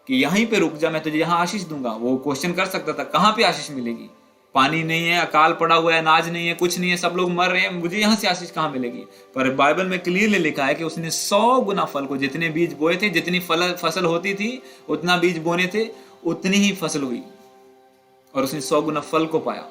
S1: कि यहीं पे रुक जा, मैं तुझे यहां आशीष दूंगा। वो क्वेश्चन कर सकता था कहां पे आशीष मिलेगी, पानी नहीं है, अकाल पड़ा हुआ है, अनाज नहीं है, कुछ नहीं है, सब लोग मर रहे हैं, मुझे यहां से आशीष कहां मिलेगी? पर बाइबल में क्लियरली लिखा है कि उसने 100 गुना फल को, जितने बीज बोए थे, जितनी फसल होती थी उतना बीज बोने थे, उतनी ही फसल हुई, और उसने 100 गुना फल को पाया।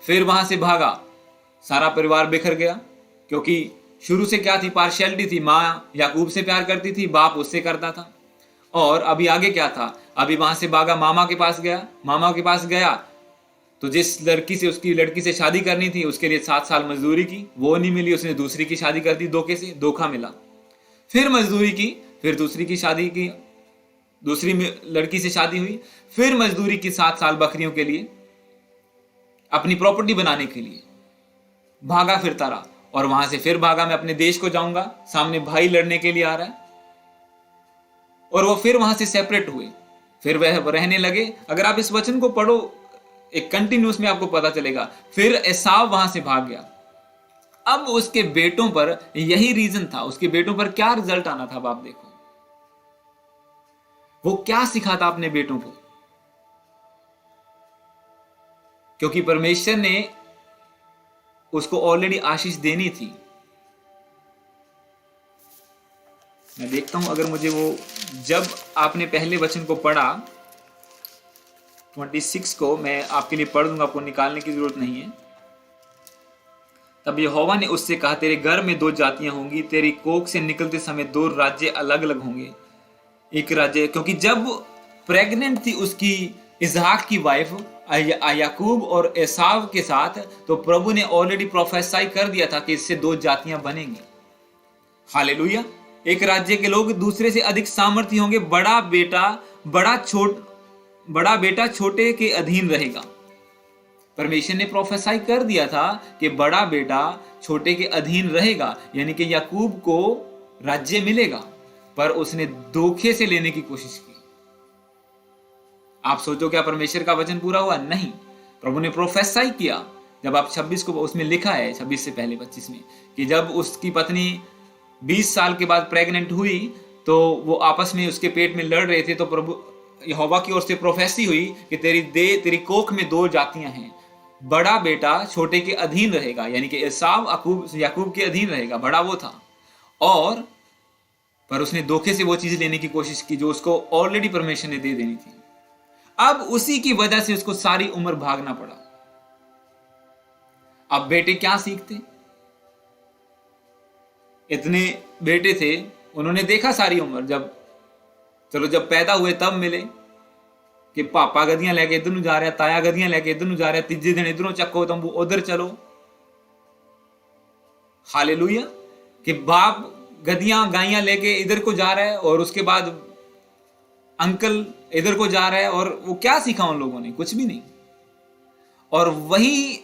S1: फिर वहां से भागा, सारा परिवार बिखर गया। क्योंकि शुरू से क्या थी, पार्शियलिटी थी, माँ याकूब से प्यार करती थी, बाप उससे करता था। और अभी आगे क्या था, अभी वहां से भागा, मामा के पास गया। मामा के पास गया तो जिस लड़की से, उसकी लड़की से शादी करनी थी, उसके लिए 7 साल मजदूरी की, वो नहीं मिली, उसने दूसरी की शादी कर दी, धोखे से, धोखा मिला। फिर मजदूरी की, फिर दूसरी की शादी की, दूसरी लड़की से शादी हुई, फिर मजदूरी की 7 साल बकरियों के लिए, अपनी प्रॉपर्टी बनाने के लिए भागा फिरता रहा। और वहां से फिर भागा, मैं अपने देश को जाऊंगा, सामने भाई लड़ने के लिए आ रहा है। और वो फिर वहां से सेपरेट हुए, फिर वह रहने लगे। अगर आप इस वचन को पढ़ो एक कंटिन्यूस में, आपको पता चलेगा। फिर एसाव वहां से भाग गया। अब उसके बेटों पर यही रीजन था, उसके बेटों पर क्या रिजल्ट आना था। अब आप देखो वो क्या सिखाता अपने बेटों को, क्योंकि परमेश्वर ने उसको ऑलरेडी आशीष देनी थी। मैं देखता हूं अगर मुझे वो, जब आपने पहले वचन को पढ़ा 26 को, मैं आपके लिए पढ़ दूंगा, आपको निकालने की जरूरत नहीं है। तब यहोवा ने उससे कहा, तेरे घर में 2 जातियां होंगी, तेरी कोख से निकलते समय 2 राज्य अलग अलग होंगे। एक राज्य, क्योंकि जब प्रेग्नेंट थी उसकी इसहाक की वाइफ याकूब और एसाव के साथ, तो प्रभु ने ऑलरेडी प्रोफेसाई कर दिया था कि इससे 2 जातियां बनेंगी। हालेलुया। एक राज्य के लोग दूसरे से अधिक सामर्थ्य होंगे, बड़ा बेटा छोटे के अधीन रहेगा। परमेश्वर ने प्रोफेसाई कर दिया था कि बड़ा बेटा छोटे के अधीन रहेगा, यानी कि याकूब को राज्य मिलेगा। पर उसने धोखे से लेने की कोशिश की। आप सोचो क्या परमेश्वर का वचन पूरा हुआ? नहीं। प्रभु ने प्रोफेसाई किया। जब आप 26 को, उसमें लिखा है 26 से पहले 25 में, कि जब उसकी पत्नी 20 साल के बाद प्रेग्नेंट हुई, तो वो आपस में उसके पेट में लड़ रहे थे, तो प्रभु यहोवा की ओर से प्रोफेसी हुई कि तेरी कोख में 2 जातियां हैं, बड़ा बेटा छोटे के अधीन रहेगा, यानी कि एसाव याकूब के अधीन रहेगा, बड़ा वो था। और पर उसने धोखे से वो चीज लेने की कोशिश की जो उसको ऑलरेडी परमेश्वर ने दे देनी थी। अब उसी की वजह से उसको सारी उम्र भागना पड़ा। अब बेटे क्या सीखते? इतने बेटे थे, उन्होंने देखा सारी उम्र, जब पैदा हुए तब मिले कि पापा गदियां लेके इधर जा रहा है, ताया गदियां लेके इधर जा रहा है, तीजे दिन इधरों चक्को तंबू उधर चलो। हालेलुया। कि बाप गदियां गायियां लेके इधर को जा रहा है और उसके बाद अंकल इधर को जा रहा है, और वो क्या सीखा उन लोगों ने? कुछ भी नहीं। और वही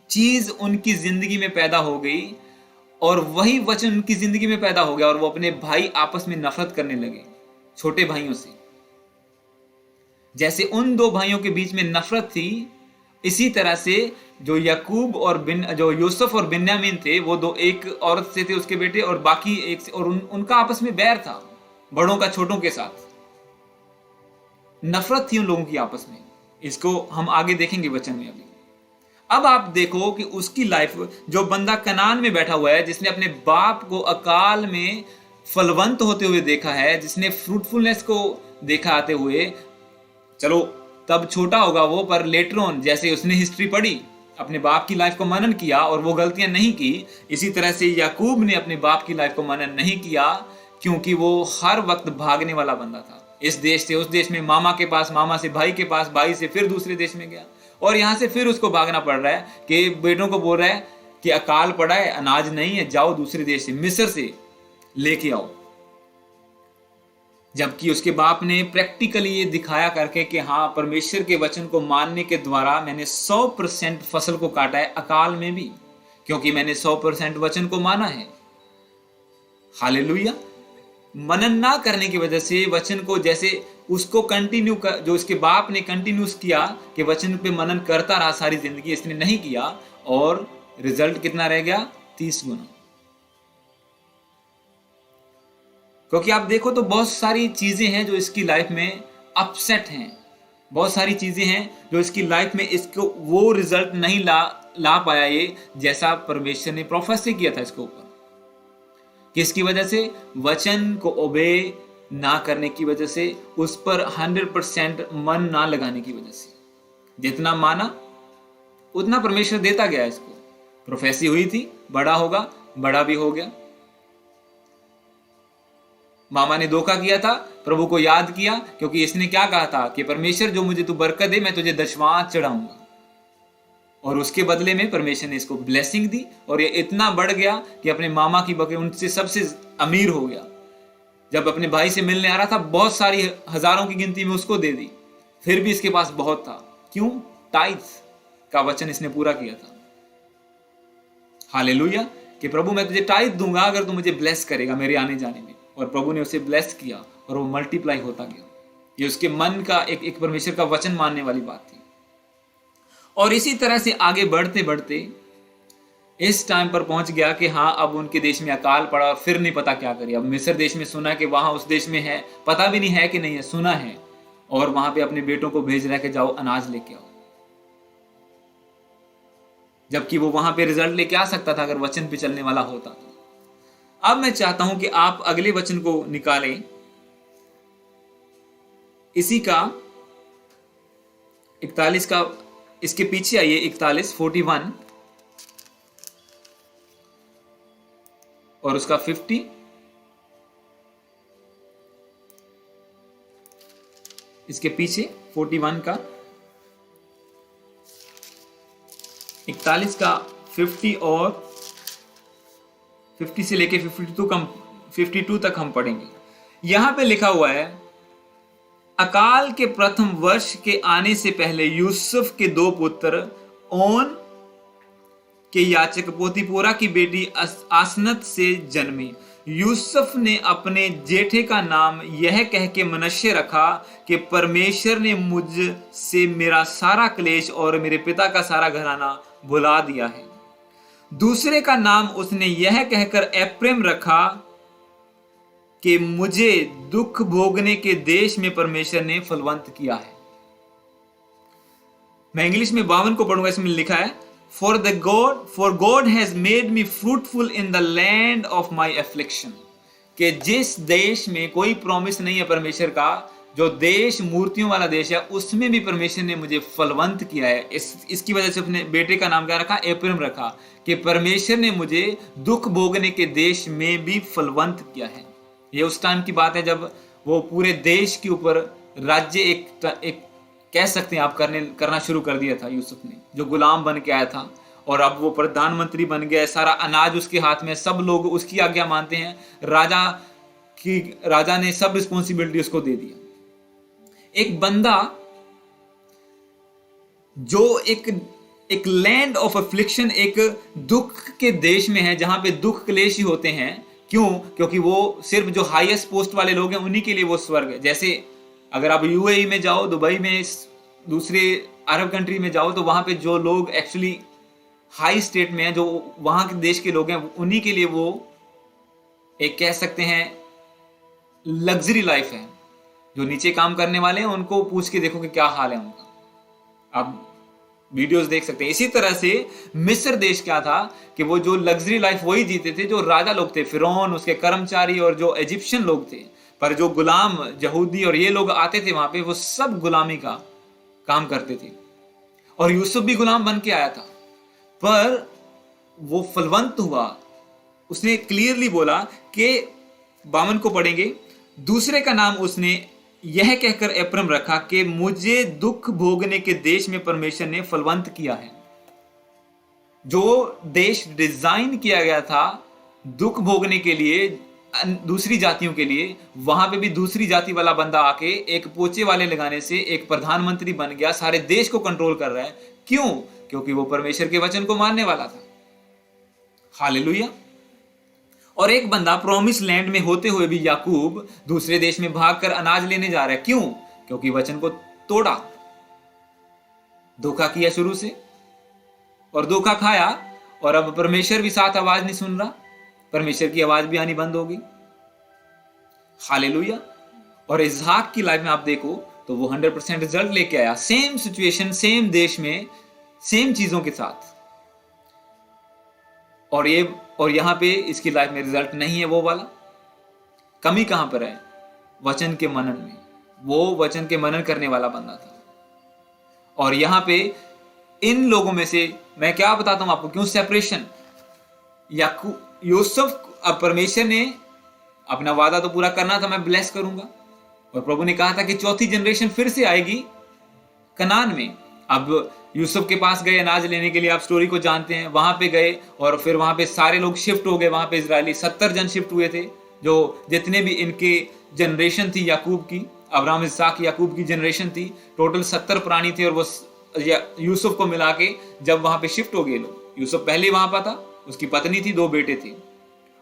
S1: चीज उनकी जिंदगी में पैदा हो गई, और वही वचन उनकी जिंदगी में पैदा हो गया, और वो अपने भाई आपस में नफरत करने लगे, छोटे भाइयों से। जैसे उन 2 भाइयों के बीच में नफरत थी, इसी तरह से जो याकूब और जो यूसुफ और बिन्यामीन थे, वो 2 एक औरत से थे उसके बेटे, और बाकी एक से, और उनका आपस में बैर था, बड़ों का छोटों के साथ नफरत थी उन लोगों की आपस में। इसको हम आगे देखेंगे वचन में। अभी अब आप देखो कि उसकी लाइफ, जो बंदा कनान में बैठा हुआ है, जिसने अपने बाप को अकाल में फलवंत होते हुए देखा है, जिसने फ्रूटफुलनेस को देखा आते हुए, चलो तब छोटा होगा वो, पर लेटर ऑन जैसे उसने हिस्ट्री पढ़ी, अपने बाप की लाइफ को मनन किया और वो गलतियां नहीं की, इसी तरह से याकूब ने अपने बाप की लाइफ को मनन नहीं किया, क्योंकि वो हर वक्त भागने वाला बंदा था। इस देश से उस देश में, मामा के पास, मामा से भाई के पास, भाई से फिर दूसरे देश में गया, और यहां से फिर उसको भागना पड़ रहा है कि बेटों को बोल रहा है कि अकाल पड़ा है, अनाज नहीं है, जाओ दूसरे देश से, मिस्र से लेके आओ। जबकि उसके बाप ने प्रैक्टिकली ये दिखाया करके कि हाँ, परमेश्वर के वचन को मानने के द्वारा मैंने 100% फसल को काटा है, अकाल में भी, क्योंकि मैंने 100% वचन को माना है। हालेलुया। मनन ना करने की वजह से वचन को, जैसे उसको जो उसके बाप ने कंटिन्यूस किया कि वचन पे मनन करता रहा सारी जिंदगी, इसने नहीं किया, और रिजल्ट कितना रह गया? 30 गुना। क्योंकि आप देखो तो बहुत सारी चीजें हैं जो इसकी लाइफ में अपसेट हैं, बहुत सारी चीजें हैं जो इसकी लाइफ में इसको वो रिजल्ट नहीं ला पाया, ये जैसा परमेश्वर ने प्रोफेसी किया था इसके ऊपर। किसकी वजह से? वचन को ओबे ना करने की वजह से, उस पर 100% मन ना लगाने की वजह से। जितना माना उतना परमेश्वर देता गया इसको। प्रोफेसी हुई थी बड़ा होगा, बड़ा भी हो गया। मामा ने धोखा किया था, प्रभु को याद किया, क्योंकि इसने क्या कहा था कि परमेश्वर जो मुझे तू बरकत दे मैं तुझे दशमांश चढ़ाऊंगा, और उसके बदले में परमेश्वर ने इसको ब्लेसिंग दी और ये इतना बढ़ गया कि अपने मामा की बकरी उनसे सबसे अमीर हो गया। जब अपने भाई से मिलने आ रहा था बहुत सारी हजारों की गिनती में उसको दे दी, फिर भी इसके पास बहुत था। क्यों? टाइथ का वचन इसने पूरा किया था। हालेलुया, कि प्रभु मैं तुझे टाइथ दूंगा अगर तू मुझे ब्लेस करेगा मेरे आने जाने में। और प्रभु ने उसे ब्लेस किया और वो मल्टीप्लाई होता गया। ये उसके मन का एक परमेश्वर का वचन मानने वाली बात थी। और इसी तरह से आगे बढ़ते बढ़ते इस टाइम पर पहुंच गया कि हाँ अब उनके देश में अकाल पड़ा, फिर नहीं पता क्या करे। अब मिस्र देश में सुना कि वहां उस देश में है, पता भी नहीं है कि नहीं है, सुना है, और वहां पे अपने बेटों को भेज रहा है कि जाओ अनाज लेके आओ, जबकि वो वहां पे रिजल्ट लेके आ सकता था अगर वचन पे चलने वाला होता तो। अब मैं चाहता हूं कि आप अगले वचन को निकालें, इसी का 41 का, इसके पीछे आइए 41 और उसका 50, इसके पीछे 41 का 41 का 50 और 50 से लेके 52 तक हम पढ़ेंगे। यहां पे लिखा हुआ है, अकाल के प्रथम वर्ष के आने से पहले यूसुफ के 2 पुत्र ओन के याचक पोतीपोरा की बेटी आसनत से जन्मे। यूसुफ ने अपने जेठे का नाम यह कह के मनश्शे रखा कि परमेश्वर ने मुझसे मेरा सारा क्लेश और मेरे पिता का सारा घराना भुला दिया है। दूसरे का नाम उसने यह कहकर एप्रैम रखा कि मुझे दुख भोगने के देश में परमेश्वर ने फलवंत किया है। मैं इंग्लिश में 52 को पढ़ूंगा, इसमें लिखा है, For God has made me fruitful in the land of my affliction। कि जिस देश में कोई प्रॉमिस नहीं है परमेश्वर का, जो देश मूर्तियों वाला देश है, उसमें भी परमेश्वर ने मुझे फलवंत किया है। इसकी वजह से अपने बेटे का नाम क्या रखा? एप्रैम रखा, कि परमेश्वर ने मुझे दुख भोगने के देश में भी फलवंत किया है। ये उस टाइम की बात है जब वो पूरे देश के ऊपर राज्य एक कह सकते हैं आप करना शुरू कर दिया था यूसुफ ने, जो गुलाम बन के आया था, और अब वो प्रधानमंत्री बन गया। सारा अनाज उसके हाथ में, सब लोग उसकी आज्ञा मानते हैं। राजा ने सब रिस्पॉन्सिबिलिटी उसको दे दिया। एक बंदा जो एक लैंड ऑफ अफ्लिक्शन, एक दुख के देश में है, जहां पे दुख क्लेश ही होते हैं। क्यों? क्योंकि वो सिर्फ जो हाईएस्ट पोस्ट वाले लोग हैं उन्हीं के लिए वो स्वर्ग है। जैसे अगर आप यूएई में जाओ, दुबई में, दूसरे अरब कंट्री में जाओ, तो वहां पे जो लोग एक्चुअली हाई स्टेट में हैं, जो वहां के देश के लोग हैं, उन्हीं के लिए वो एक कह सकते हैं लग्जरी लाइफ है। जो नीचे काम करने वाले हैं उनको पूछ के देखो कि क्या हाल है उनका, आप वीडियोस देख सकते हैं। इसी तरह से मिस्र देश क्या था कि वो जो लग्जरी लाइफ वही जीते थे जो राजा लोग थे, फिरौन, उसके कर्मचारी और जो इजिप्शियन लोग थे। पर जो गुलाम यहूदी और ये लोग आते थे वहां पे, वो सब गुलामी का काम करते थे। और यूसुफ भी गुलाम बन के आया था, पर वो फलवंत हुआ। उसने क्लियरली बोला कि 52 को पढ़ेंगे, दूसरे का नाम उसने यह कहकर एप्रैम रखा कि मुझे दुख भोगने के देश में परमेश्वर ने फलवंत किया है। जो देश डिजाइन किया गया था दुख भोगने के लिए दूसरी जातियों के लिए, वहां पे भी दूसरी जाति वाला बंदा आके एक पोचे वाले लगाने से एक प्रधानमंत्री बन गया, सारे देश को कंट्रोल कर रहा है। क्यों? क्योंकि वो परमेश्वर के वचन को मानने वाला था। हालेलुया। और एक बंदा प्रॉमिस लैंड में होते हुए भी, याकूब, दूसरे देश में भागकर अनाज लेने जा रहा है। क्यों? क्योंकि वचन को तोड़ा, धोखा किया शुरू से और धोखा खाया, और अब परमेश्वर भी साथ आवाज नहीं सुन रहा, परमेश्वर की आवाज भी आनी बंद होगी। हालेलुया। और इसहाक की लाइफ में आप देखो तो वो 100% रिजल्ट लेके आया, सेम सिचुएशन, सेम देश में, सेम चीजों के साथ। और यहां पे इसकी लाइफ में रिजल्ट नहीं है वो वाला। कमी कहां पर है? वचन के मनन में। वो वचन के मनन करने वाला बंदा था। और यहां पे इन लोगों में से मैं क्या बताता हूं आपको, क्यों सेपरेशन। यूसुफ, अब परमेश्वर ने अपना वादा तो पूरा करना था, मैं ब्लेस करूंगा, और प्रभु ने कहा था कि चौथी जनरेशन फिर से आएगी कनान में। अब यूसुफ के पास गए अनाज लेने के लिए, आप स्टोरी को जानते हैं, वहां पे गए और फिर वहां पे सारे लोग शिफ्ट हो गए। वहां पे इजरायली 70 जन शिफ्ट हुए थे, जो जितने भी इनके जनरेशन थी याकूब की, अब्राहम इसहाक याकूब की जनरेशन थी, टोटल 70 प्राणी थे। और वो यूसुफ को मिला के जब वहां पे शिफ्ट हो गए लोग, यूसुफ पहले वहां पर था, उसकी पत्नी थी, 2 बेटे थे,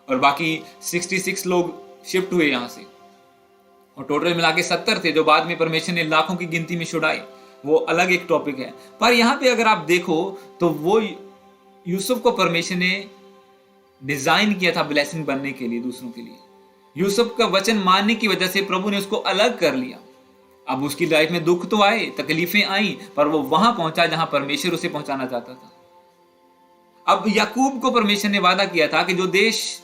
S1: और बाकी 66 लोग शिफ्ट हुए यहां से, और टोटल मिला के 70 थे, जो बाद में परमेश्वर ने लाखों की गिनती में छुड़ाए। वो अलग एक टॉपिक है। पर यहां पे अगर आप देखो तो वो यूसुफ को परमेश्वर ने डिजाइन किया था ब्लेसिंग बनने के लिए, दूसरों के लिए। यूसुफ का वचन मानने की वजह से प्रभु ने उसको अलग कर लिया। अब उसकी लाइफ में दुख तो आए, तकलीफें आई, पर वो वहां पहुंचा जहां परमेश्वर उसे पहुंचाना चाहता था। अब याकूब को परमेश्वर ने वादा किया था कि जो देश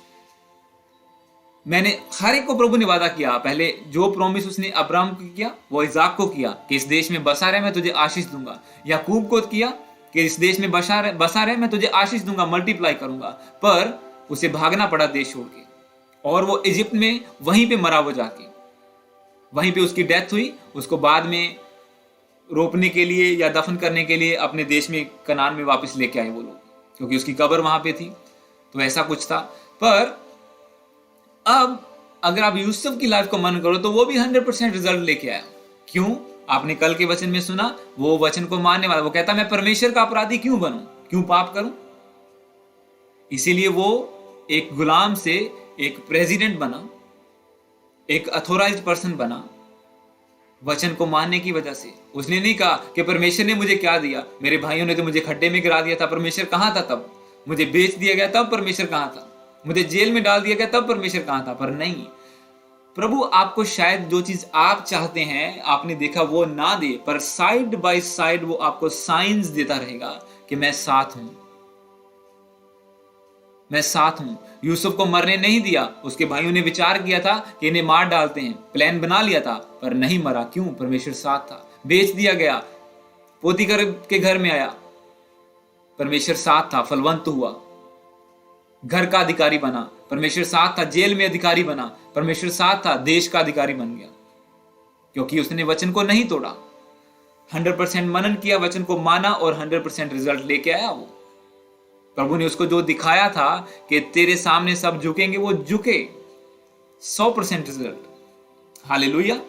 S1: मैंने, हर एक को प्रभु ने वादा किया, पहले जो प्रॉमिस उसने अब्राहम को किया वो इसहाक को किया कि इस देश में बसा रहे, मैं तुझे आशीष दूंगा। याकूब को किया कि इस देश में बसा रहे, मैं तुझे आशीष दूंगा, मल्टीप्लाई करूंगा। पर उसे भागना पड़ा देश छोड़ के, और वो इजिप्ट में वहीं पे मरा, वो जाके वहीं पे उसकी डेथ हुई। उसको बाद में रोपने के लिए या दफन करने के लिए अपने देश में कनान में वापस लेके आए वो लोग, क्योंकि उसकी कब्र वहां पे थी। तो ऐसा कुछ था। पर अब अगर आप यूसुफ की लाइफ को मन करो तो वो भी 100% रिजल्ट लेके आया। क्यों? आपने कल के वचन में सुना, वो वचन को मानने वाला, वो कहता मैं परमेश्वर का अपराधी क्यों बनूं, क्यों पाप करूं। इसीलिए वो एक गुलाम से एक प्रेसिडेंट बना, एक अथोराइज्ड पर्सन बना, वचन को मानने की वजह से। उसने नहीं कहा कि परमेश्वर ने मुझे क्या दिया, मेरे भाइयों ने तो मुझे खड्डे में गिरा दिया था, परमेश्वर कहां था तब, मुझे बेच दिया गया तब परमेश्वर कहां था, मुझे जेल में डाल दिया गया तब परमेश्वर कहां था। पर नहीं, प्रभु आपको शायद जो चीज आप चाहते हैं, आपने देखा वो ना दे, पर साइड बाय साइड वो आपको साइंस देता रहेगा कि मैं साथ हूं, मैं साथ हूं। यूसुफ को मरने नहीं दिया। उसके भाइयों ने विचार किया था कि इन्हें मार डालते हैं, प्लान बना लिया था, पर नहीं मरा। क्यों? परमेश्वर साथ था। बेच दिया गया, पोतीकर के घर में आया, परमेश्वर साथ था, फलवंत हुआ, घर का अधिकारी बना, परमेश्वर साथ था, जेल में अधिकारी बना, परमेश्वर साथ था, देश का अधिकारी बन गया, क्योंकि उसने वचन को नहीं तोड़ा। 100% मनन किया, वचन को माना, और 100% रिजल्ट लेके आया वो। प्रभु ने उसको जो दिखाया था कि तेरे सामने सब झुकेंगे, वो झुके। 100% result. Hallelujah.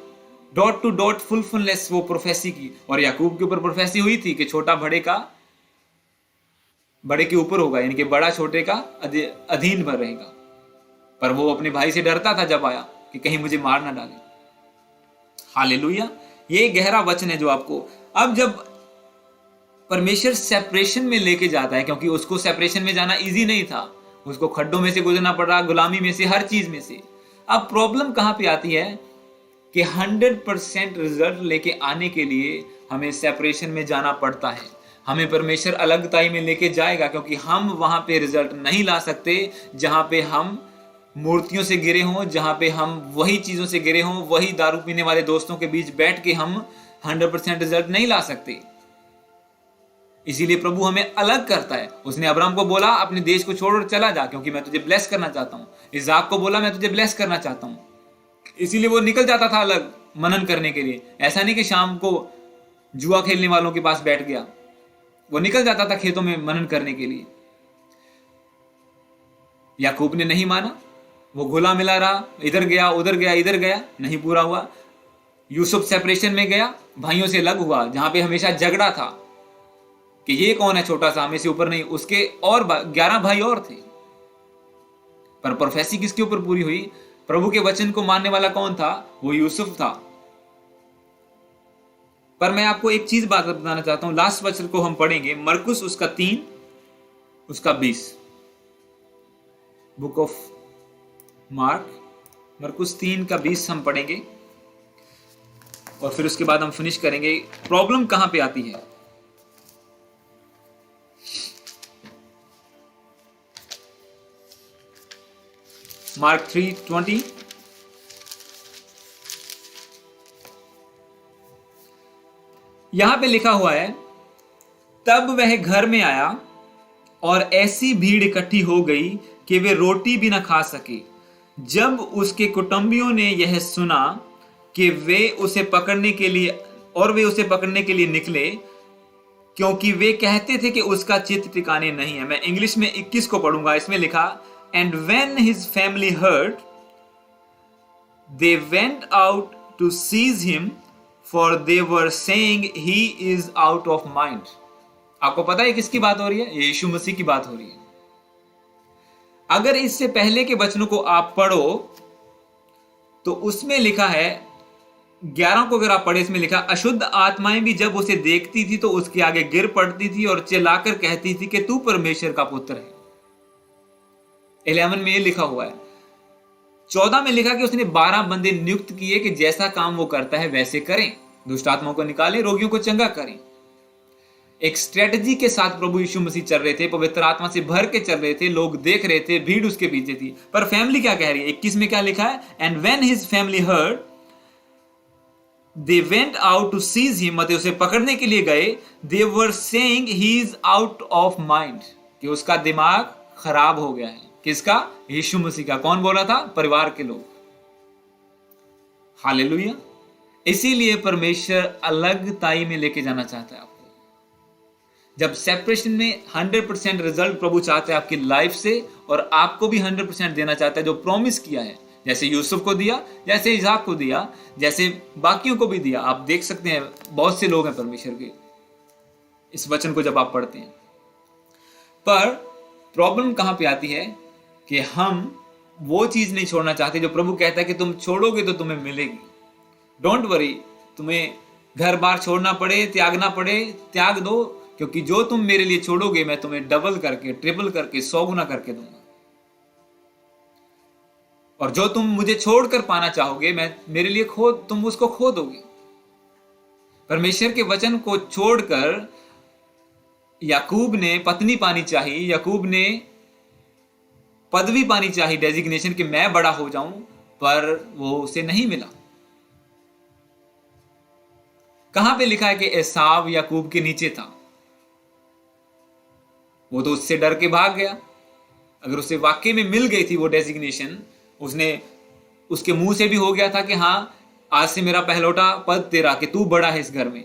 S1: Dot to dot fulfilment वो प्रोफेसी की। और याकूब के ऊपर प्रोफेसी हुई थी कि छोटा बड़े के ऊपर होगा, यानी कि बड़ा छोटे का अधीन भर रहेगा। पर वो अपने भाई से डरता था जब आया कि कहीं मुझे मार ना डाले। हालेलुया। ये गहरा वचन है जो आपको, अब जब परमेश्वर सेपरेशन में लेके जाता है, क्योंकि उसको सेपरेशन में जाना इजी नहीं था, उसको खड्डों में से गुजरना पड़ रहा, गुलामी में से, हर चीज में से। अब प्रॉब्लम कहां पे आती है कि 100% रिजल्ट लेके आने के लिए हमें सेपरेशन में जाना पड़ता है। हमें परमेश्वर अलगताई में लेके जाएगा, क्योंकि हम वहां पे रिजल्ट नहीं ला सकते जहां पे हम मूर्तियों से गिरे हों, जहां पे हम वही चीजों से गिरे हों, वही दारू पीने वाले दोस्तों के बीच बैठ के हम 100% रिजल्ट नहीं ला सकते। इसीलिए प्रभु हमें अलग करता है। उसने अब्राहम को बोला अपने देश को छोड़ और चला जा, क्योंकि मैं तुझे ब्लेस करना चाहता हूं। इसहाक को बोला मैं तुझे ब्लेस करना चाहता हूं। इसीलिए वो निकल जाता था अलग मनन करने के लिए। ऐसा नहीं कि शाम को जुआ खेलने वालों के पास बैठ गया, वो निकल जाता था खेतों में मनन करने के लिए। याकूब ने नहीं माना, वो घुला मिला रहा, इधर गया उधर गया, इधर गया, नहीं पूरा हुआ। यूसुफ सेपरेशन में गया, भाइयों से अलग हुआ, जहां पे हमेशा झगड़ा था कि ये कौन है छोटा सा, हमें से ऊपर नहीं। उसके और 11 भाई और थे, पर प्रोफेसी किसके ऊपर पूरी हुई? प्रभु के वचन को मानने वाला कौन था? वो यूसुफ था। पर मैं आपको एक चीज बात बताना चाहता हूं। लास्ट वचन को हम पढ़ेंगे, मरकुस उसका 3 उसका 20। बुक ऑफ मार्क, मरकुस 3 का 20 हम पढ़ेंगे, और फिर उसके बाद हम फिनिश करेंगे। प्रॉब्लम कहां पे आती है? मार्क 3:20। यहां पे लिखा हुआ है तब वह घर में आया और ऐसी भीड़ इकट्ठी हो गई कि वे रोटी भी न खा सके। जब उसके कुटुंबियों ने यह सुना कि वे उसे पकड़ने के लिए निकले, क्योंकि वे कहते थे कि उसका चित्त ठिकाने नहीं है। मैं इंग्लिश में 21 को पढ़ूंगा। इसमें लिखा, and when his family heard they went out to seize him, for they were saying he is out of mind. आपको पता है किसकी बात हो रही है? यीशु मसीह की बात हो रही है। अगर इससे पहले के वचनों को आप पढ़ो तो उसमें लिखा है, 11 को अगर आप पढ़े, इसमें लिखा, अशुद्ध आत्माएं भी जब उसे देखती थी तो उसके आगे गिर पड़ती थी और चिल्लाकर कहती थी कि तू परमेश्वर का पुत्र है। 11 में ये लिखा हुआ है। 14 में लिखा कि उसने 12 बंदे नियुक्त किए कि जैसा काम वो करता है वैसे करें, दुष्ट आत्माओं को निकालें, रोगियों को चंगा करें। एक स्ट्रेटजी के साथ प्रभु यीशु मसीह चल रहे थे, पवित्र आत्मा से भर के चल रहे थे, लोग देख रहे थे, भीड़ उसके पीछे थी। पर फैमिली क्या कह रही है? 21 में क्या लिखा है? And when his family heard they went out to seize him, मतलब उसे पकड़ने के लिए गए। They were saying he is out of mind, कि उसका दिमाग खराब हो गया है। किसका? यीशु मसीह का। कौन बोला था? परिवार के लोग। हालेलुया। इसीलिए परमेश्वर अलगताई में लेके जाना चाहता है आपको। जब सेपरेशन में 100% रिजल्ट प्रभु चाहते हैं आपकी लाइफ से, और आपको भी 100% देना चाहता है जो प्रॉमिस किया है, जैसे यूसुफ को दिया, जैसे इसाक को दिया, जैसे बाकियों को भी दिया। आप देख सकते हैं बहुत से लोग हैं परमेश्वर के, इस वचन को जब आप पढ़ते हैं। पर प्रॉब्लम कहां पे आती है कि हम वो चीज नहीं छोड़ना चाहते जो प्रभु कहता है कि तुम छोड़ोगे तो तुम्हें मिलेगी। डोंट वरी, तुम्हें घर बार छोड़ना पड़े, त्यागना पड़े, त्याग दो, क्योंकि जो तुम मेरे लिए छोड़ोगे मैं तुम्हें डबल करके, ट्रिपल करके, 100 गुना करके दूंगा। और जो तुम मुझे छोड़कर पाना चाहोगे, मैं मेरे लिए तुम उसको खो दोगे। परमेश्वर के वचन को छोड़कर याकूब ने पत्नी पानी चाहिए, याकूब ने पदवी पानी चाहिए, डेजिग्नेशन, कि मैं बड़ा हो जाऊं, पर वो उसे नहीं मिला। कहां पे लिखा है कि एसाव याकूब के नीचे था? वो तो उससे डर के भाग गया। अगर उसे वाकई में मिल गई थी वो डेजिग्नेशन, उसके मुंह से भी हो गया था कि हाँ, आज से मेरा पहलौठा पद तेरा, कि तू बड़ा है इस घर में,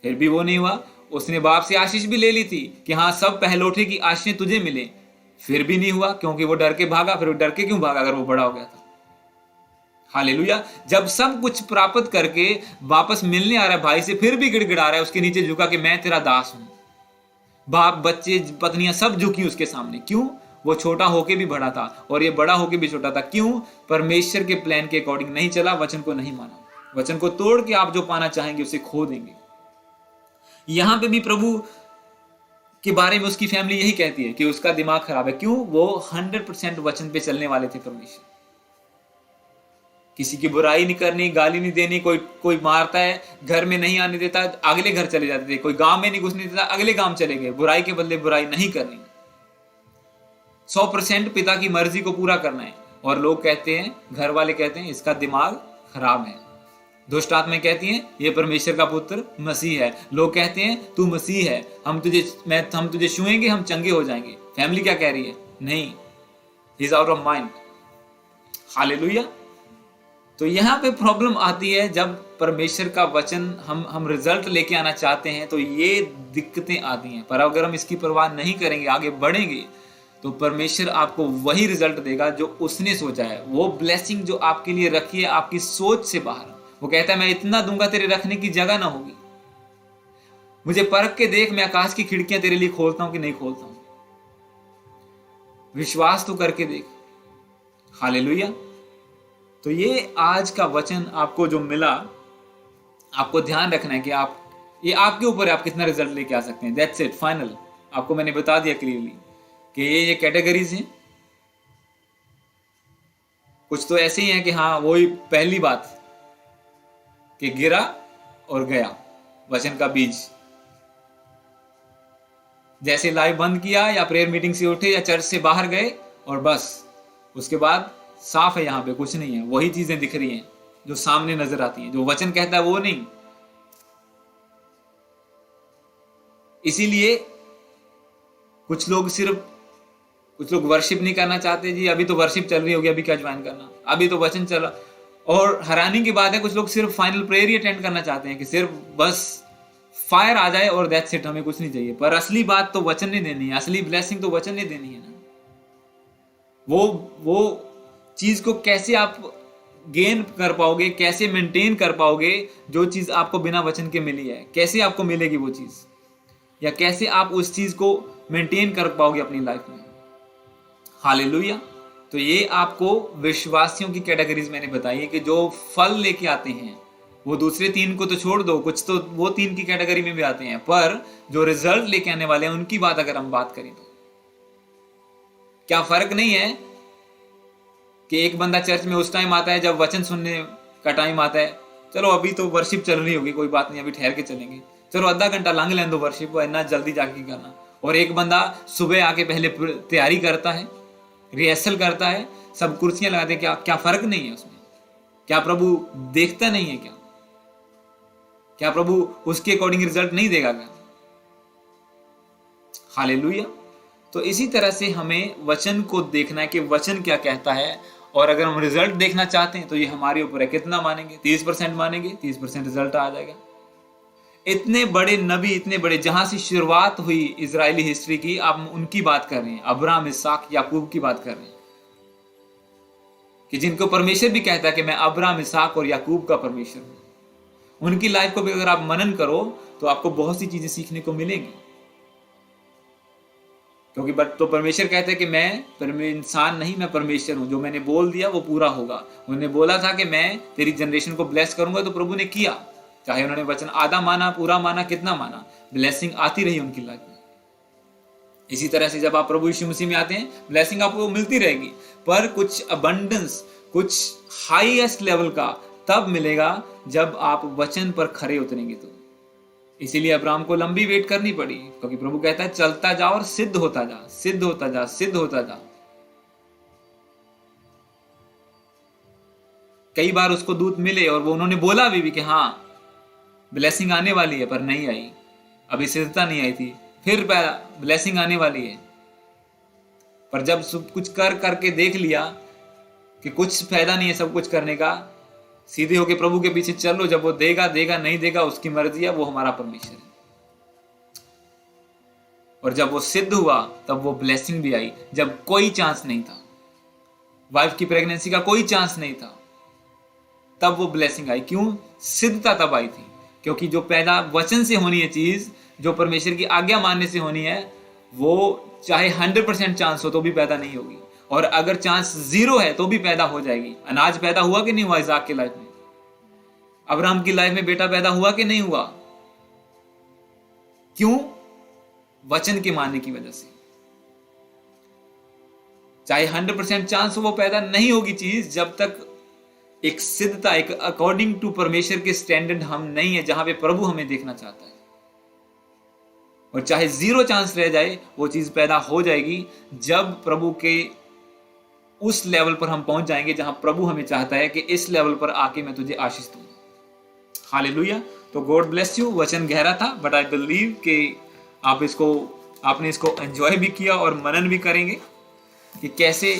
S1: फिर भी वो नहीं हुआ। उसने बाप से आशीष भी ले ली थी कि हाँ, सब पहलौठे की आशीष तुझे मिले, फिर भी नहीं हुआ, क्योंकि वो डर के भागा। फिर वो डर के क्यों भागा अगर वो बड़ा हो गया था? हालेलुया। जब सब कुछ प्राप्त करके वापस मिलने आ रहा है भाई से, फिर भी गिड़गिड़ा रहा है, उसके नीचे झुका कि मैं तेरा दास हूं। बाप, बच्चे, पत्नियां सब झुकी उसके सामने। क्यों? वो छोटा होके भी बड़ा था और ये बड़ा होके भी छोटा था। क्यों? परमेश्वर के प्लान के अकॉर्डिंग नहीं चला, वचन को नहीं माना। वचन को तोड़ के आप जो पाना चाहेंगे उसे खो देंगे। यहां पे भी प्रभु के बारे में उसकी फैमिली यही कहती है कि उसका दिमाग खराब है। क्यों? वो 100% वचन पे चलने वाले थे परमेश्वर। किसी की बुराई नहीं करनी, गाली नहीं देनी, कोई मारता है घर में नहीं आने देता, अगले घर चले जाते थे। कोई गांव में नहीं घुसने देता, अगले गांव चले गए। बुराई के बदले बुराई नहीं करनी, 100% पिता की मर्जी को पूरा करना है। और लोग कहते हैं, घर वाले कहते हैं, इसका दिमाग खराब है। दुष्ट आत्माएं कहती हैं ये परमेश्वर का पुत्र मसीह है। लोग कहते हैं तू मसीह है, हम तुझे छुएंगे, हम चंगे हो जाएंगे। फैमिली क्या कह रही है? नहीं, ही is out of mind. Hallelujah. तो यहां पे प्रॉब्लम आती है जब परमेश्वर का वचन हम रिजल्ट लेके आना चाहते हैं, तो ये दिक्कतें आती हैं। पर अगर हम इसकी परवाह नहीं करेंगे, आगे बढ़ेंगे, तो परमेश्वर आपको वही रिजल्ट देगा जो उसने सोचा है। वो ब्लेसिंग जो आपके लिए रखी है आपकी सोच से बाहर। वो कहता है मैं इतना दूंगा तेरे रखने की जगह ना होगी। मुझे परख के देख, मैं आकाश की खिड़कियां तेरे लिए खोलता हूं कि नहीं खोलता हूं। विश्वास तो करके देख। हालेलुया। तो ये आज का वचन आपको जो मिला, आपको ध्यान रखना है कि ये आपके ऊपर है, आप कितना रिजल्ट लेके आ सकते हैं। That's it, final. आपको मैंने बता दिया क्लियरली कि ये कैटेगरीज हैं। कुछ तो ऐसे ही हैं कि हाँ, वही पहली बात कि गिरा और गया, वचन का बीज। जैसे लाइव बंद किया या प्रेयर मीटिंग से उठे या चर्च से बाहर गए और बस उसके बाद साफ है, यहां पे कुछ नहीं है। वही चीजें दिख रही हैं जो सामने नजर आती हैं, जो वचन कहता है वो नहीं। इसीलिए कुछ लोग वर्शिप नहीं करना चाहते। जी अभी तो वर्शिप चल रही होगी, अभी क्या ज्वाइन करना, अभी तो वचन चल रहा। और हैरानी की बात है, कुछ लोग सिर्फ फाइनल प्रेयर ही अटेंड करना चाहते हैं कि सिर्फ बस फायर आ जाए और दैट्स इट, हमें कुछ नहीं चाहिए। पर असली बात तो वचन नहीं देनी है, असली ब्लेसिंग तो वचन नहीं देनी है ना। वो चीज को कैसे आप गेन कर पाओगे, कैसे मेंटेन कर पाओगे जो चीज आपको बिना वचन के मिली है? कैसे आपको मिलेगी वो चीज, या कैसे आप उस चीज को मेंटेन कर पाओगे अपनी लाइफ में? हालेलुया। तो ये आपको विश्वासियों की कैटेगरीज मैंने बताई है कि जो फल लेके आते हैं। वो दूसरे 3 को तो छोड़ दो, कुछ तो वो 3 की कैटेगरी में भी आते हैं, पर जो रिजल्ट लेके आने वाले हैं उनकी बात अगर हम बात करें तो क्या फर्क नहीं है कि एक बंदा चर्च में उस टाइम आता है जब वचन सुनने का टाइम आता है। चलो अभी तो वर्शिप चल रही होगी, कोई बात नहीं, अभी ठहर के चलेंगे, चलो आधा घंटा लांग लें दो वर्शिप, इतना जल्दी जाके करना। और एक बंदा सुबह आके पहले तैयारी करता है, रिहर्सल करता है, सब कुर्सियां लगाते हैं। क्या फर्क नहीं है उसमें? क्या प्रभु देखता नहीं है? क्या प्रभु उसके अकॉर्डिंग रिजल्ट नहीं देगा क्या? हालेलुया। तो इसी तरह से हमें वचन को देखना है कि वचन क्या कहता है, और अगर हम रिजल्ट देखना चाहते हैं तो ये हमारे ऊपर है। कितना मानेंगे? 30% मानेंगे, 30% रिजल्ट आ जाएगा। इतने बड़े नबी, इतने बड़े, जहां से शुरुआत हुई इजरायली हिस्ट्री की, आप उनकी बात कर रहे हैं, अब्राहम, इसहाक, याकूब की बात कर रहे हैं, कि जिनको परमेश्वर भी कहता है कि मैं अब्राहम, इसहाक और याकूब का परमेश्वर हूं। उनकी लाइफ को भी अगर आप मनन करो तो आपको बहुत सी चीजें सीखने को मिलेंगी। क्योंकि तो परमेश्वर कहता है कि मैं इंसान नहीं, मैं परमेश्वर हूं, जो मैंने बोल दिया वो पूरा होगा। उन्होंने बोला था कि मैं तेरी जनरेशन को ब्लेस करूंगा, तो प्रभु ने किया। चाहे उन्होंने वचन आधा माना, पूरा माना, कितना माना, ब्लेसिंग आती रही उनकी लाइफ में। इसी तरह से जब आप प्रभु यीशु मसीह में आते हैं, ब्लेसिंग आपको मिलती रहेगी, पर कुछ अबंडेंस, कुछ हाईएस्ट लेवल का तब मिलेगा जब आप वचन पर खरे उतरेंगे। तो इसीलिए अब्राहम को लंबी वेट करनी पड़ी, क्योंकि प्रभु कहता है चलता जा और सिद्ध होता जा, सिद्ध होता जा, सिद्ध होता जा। कई बार उसको दूत मिले और वो उन्होंने बोला भी कि हाँ ब्लेसिंग आने वाली है, पर नहीं आई, अभी सिद्धता नहीं आई थी। फिर ब्लेसिंग आने वाली है, पर जब सब कुछ कर करके देख लिया कि कुछ फायदा नहीं है सब कुछ करने का, सीधे होके प्रभु के पीछे चलो। जब वो देगा देगा, नहीं देगा उसकी मर्जी है, वो हमारा परमेश्वर है। और जब वो सिद्ध हुआ तब वो ब्लेसिंग भी आई, जब कोई चांस नहीं था, वाइफ की प्रेगनेंसी का कोई चांस नहीं था, तब वो ब्लेसिंग आई। क्यों? सिद्धता तब आई थी, क्योंकि जो पैदा वचन से होनी है चीज, जो परमेश्वर की आज्ञा मानने से होनी है, वो चाहे 100% चांस हो तो भी पैदा नहीं होगी, और अगर चांस 0 है तो भी पैदा हो जाएगी। अनाज पैदा हुआ कि नहीं हुआ इसहाक की लाइफ में? अब्राहम की लाइफ में बेटा पैदा हुआ कि नहीं हुआ? क्यों? वचन के मानने की वजह से। चाहे 100% चांस हो, वो पैदा नहीं होगी चीज जब तक एक सिद्धता, एक अकॉर्डिंग टू परमेश्वर के स्टैंडर्ड हम नहीं है, जहां पे प्रभु हमें देखना चाहता है। और चाहे 0 चांस रह जाए, वो चीज पैदा हो जाएगी जब प्रभु के उस लेवल पर हम पहुंच जाएंगे जहां प्रभु हमें चाहता है कि इस लेवल पर आके मैं तुझे आशीष दूंगा। हालेलुया। तो गॉड ब्लेस यू। वचन गहरा था, बट आई बिलीव कि आपने इसको एंजॉय भी किया और मनन भी करेंगे कि कैसे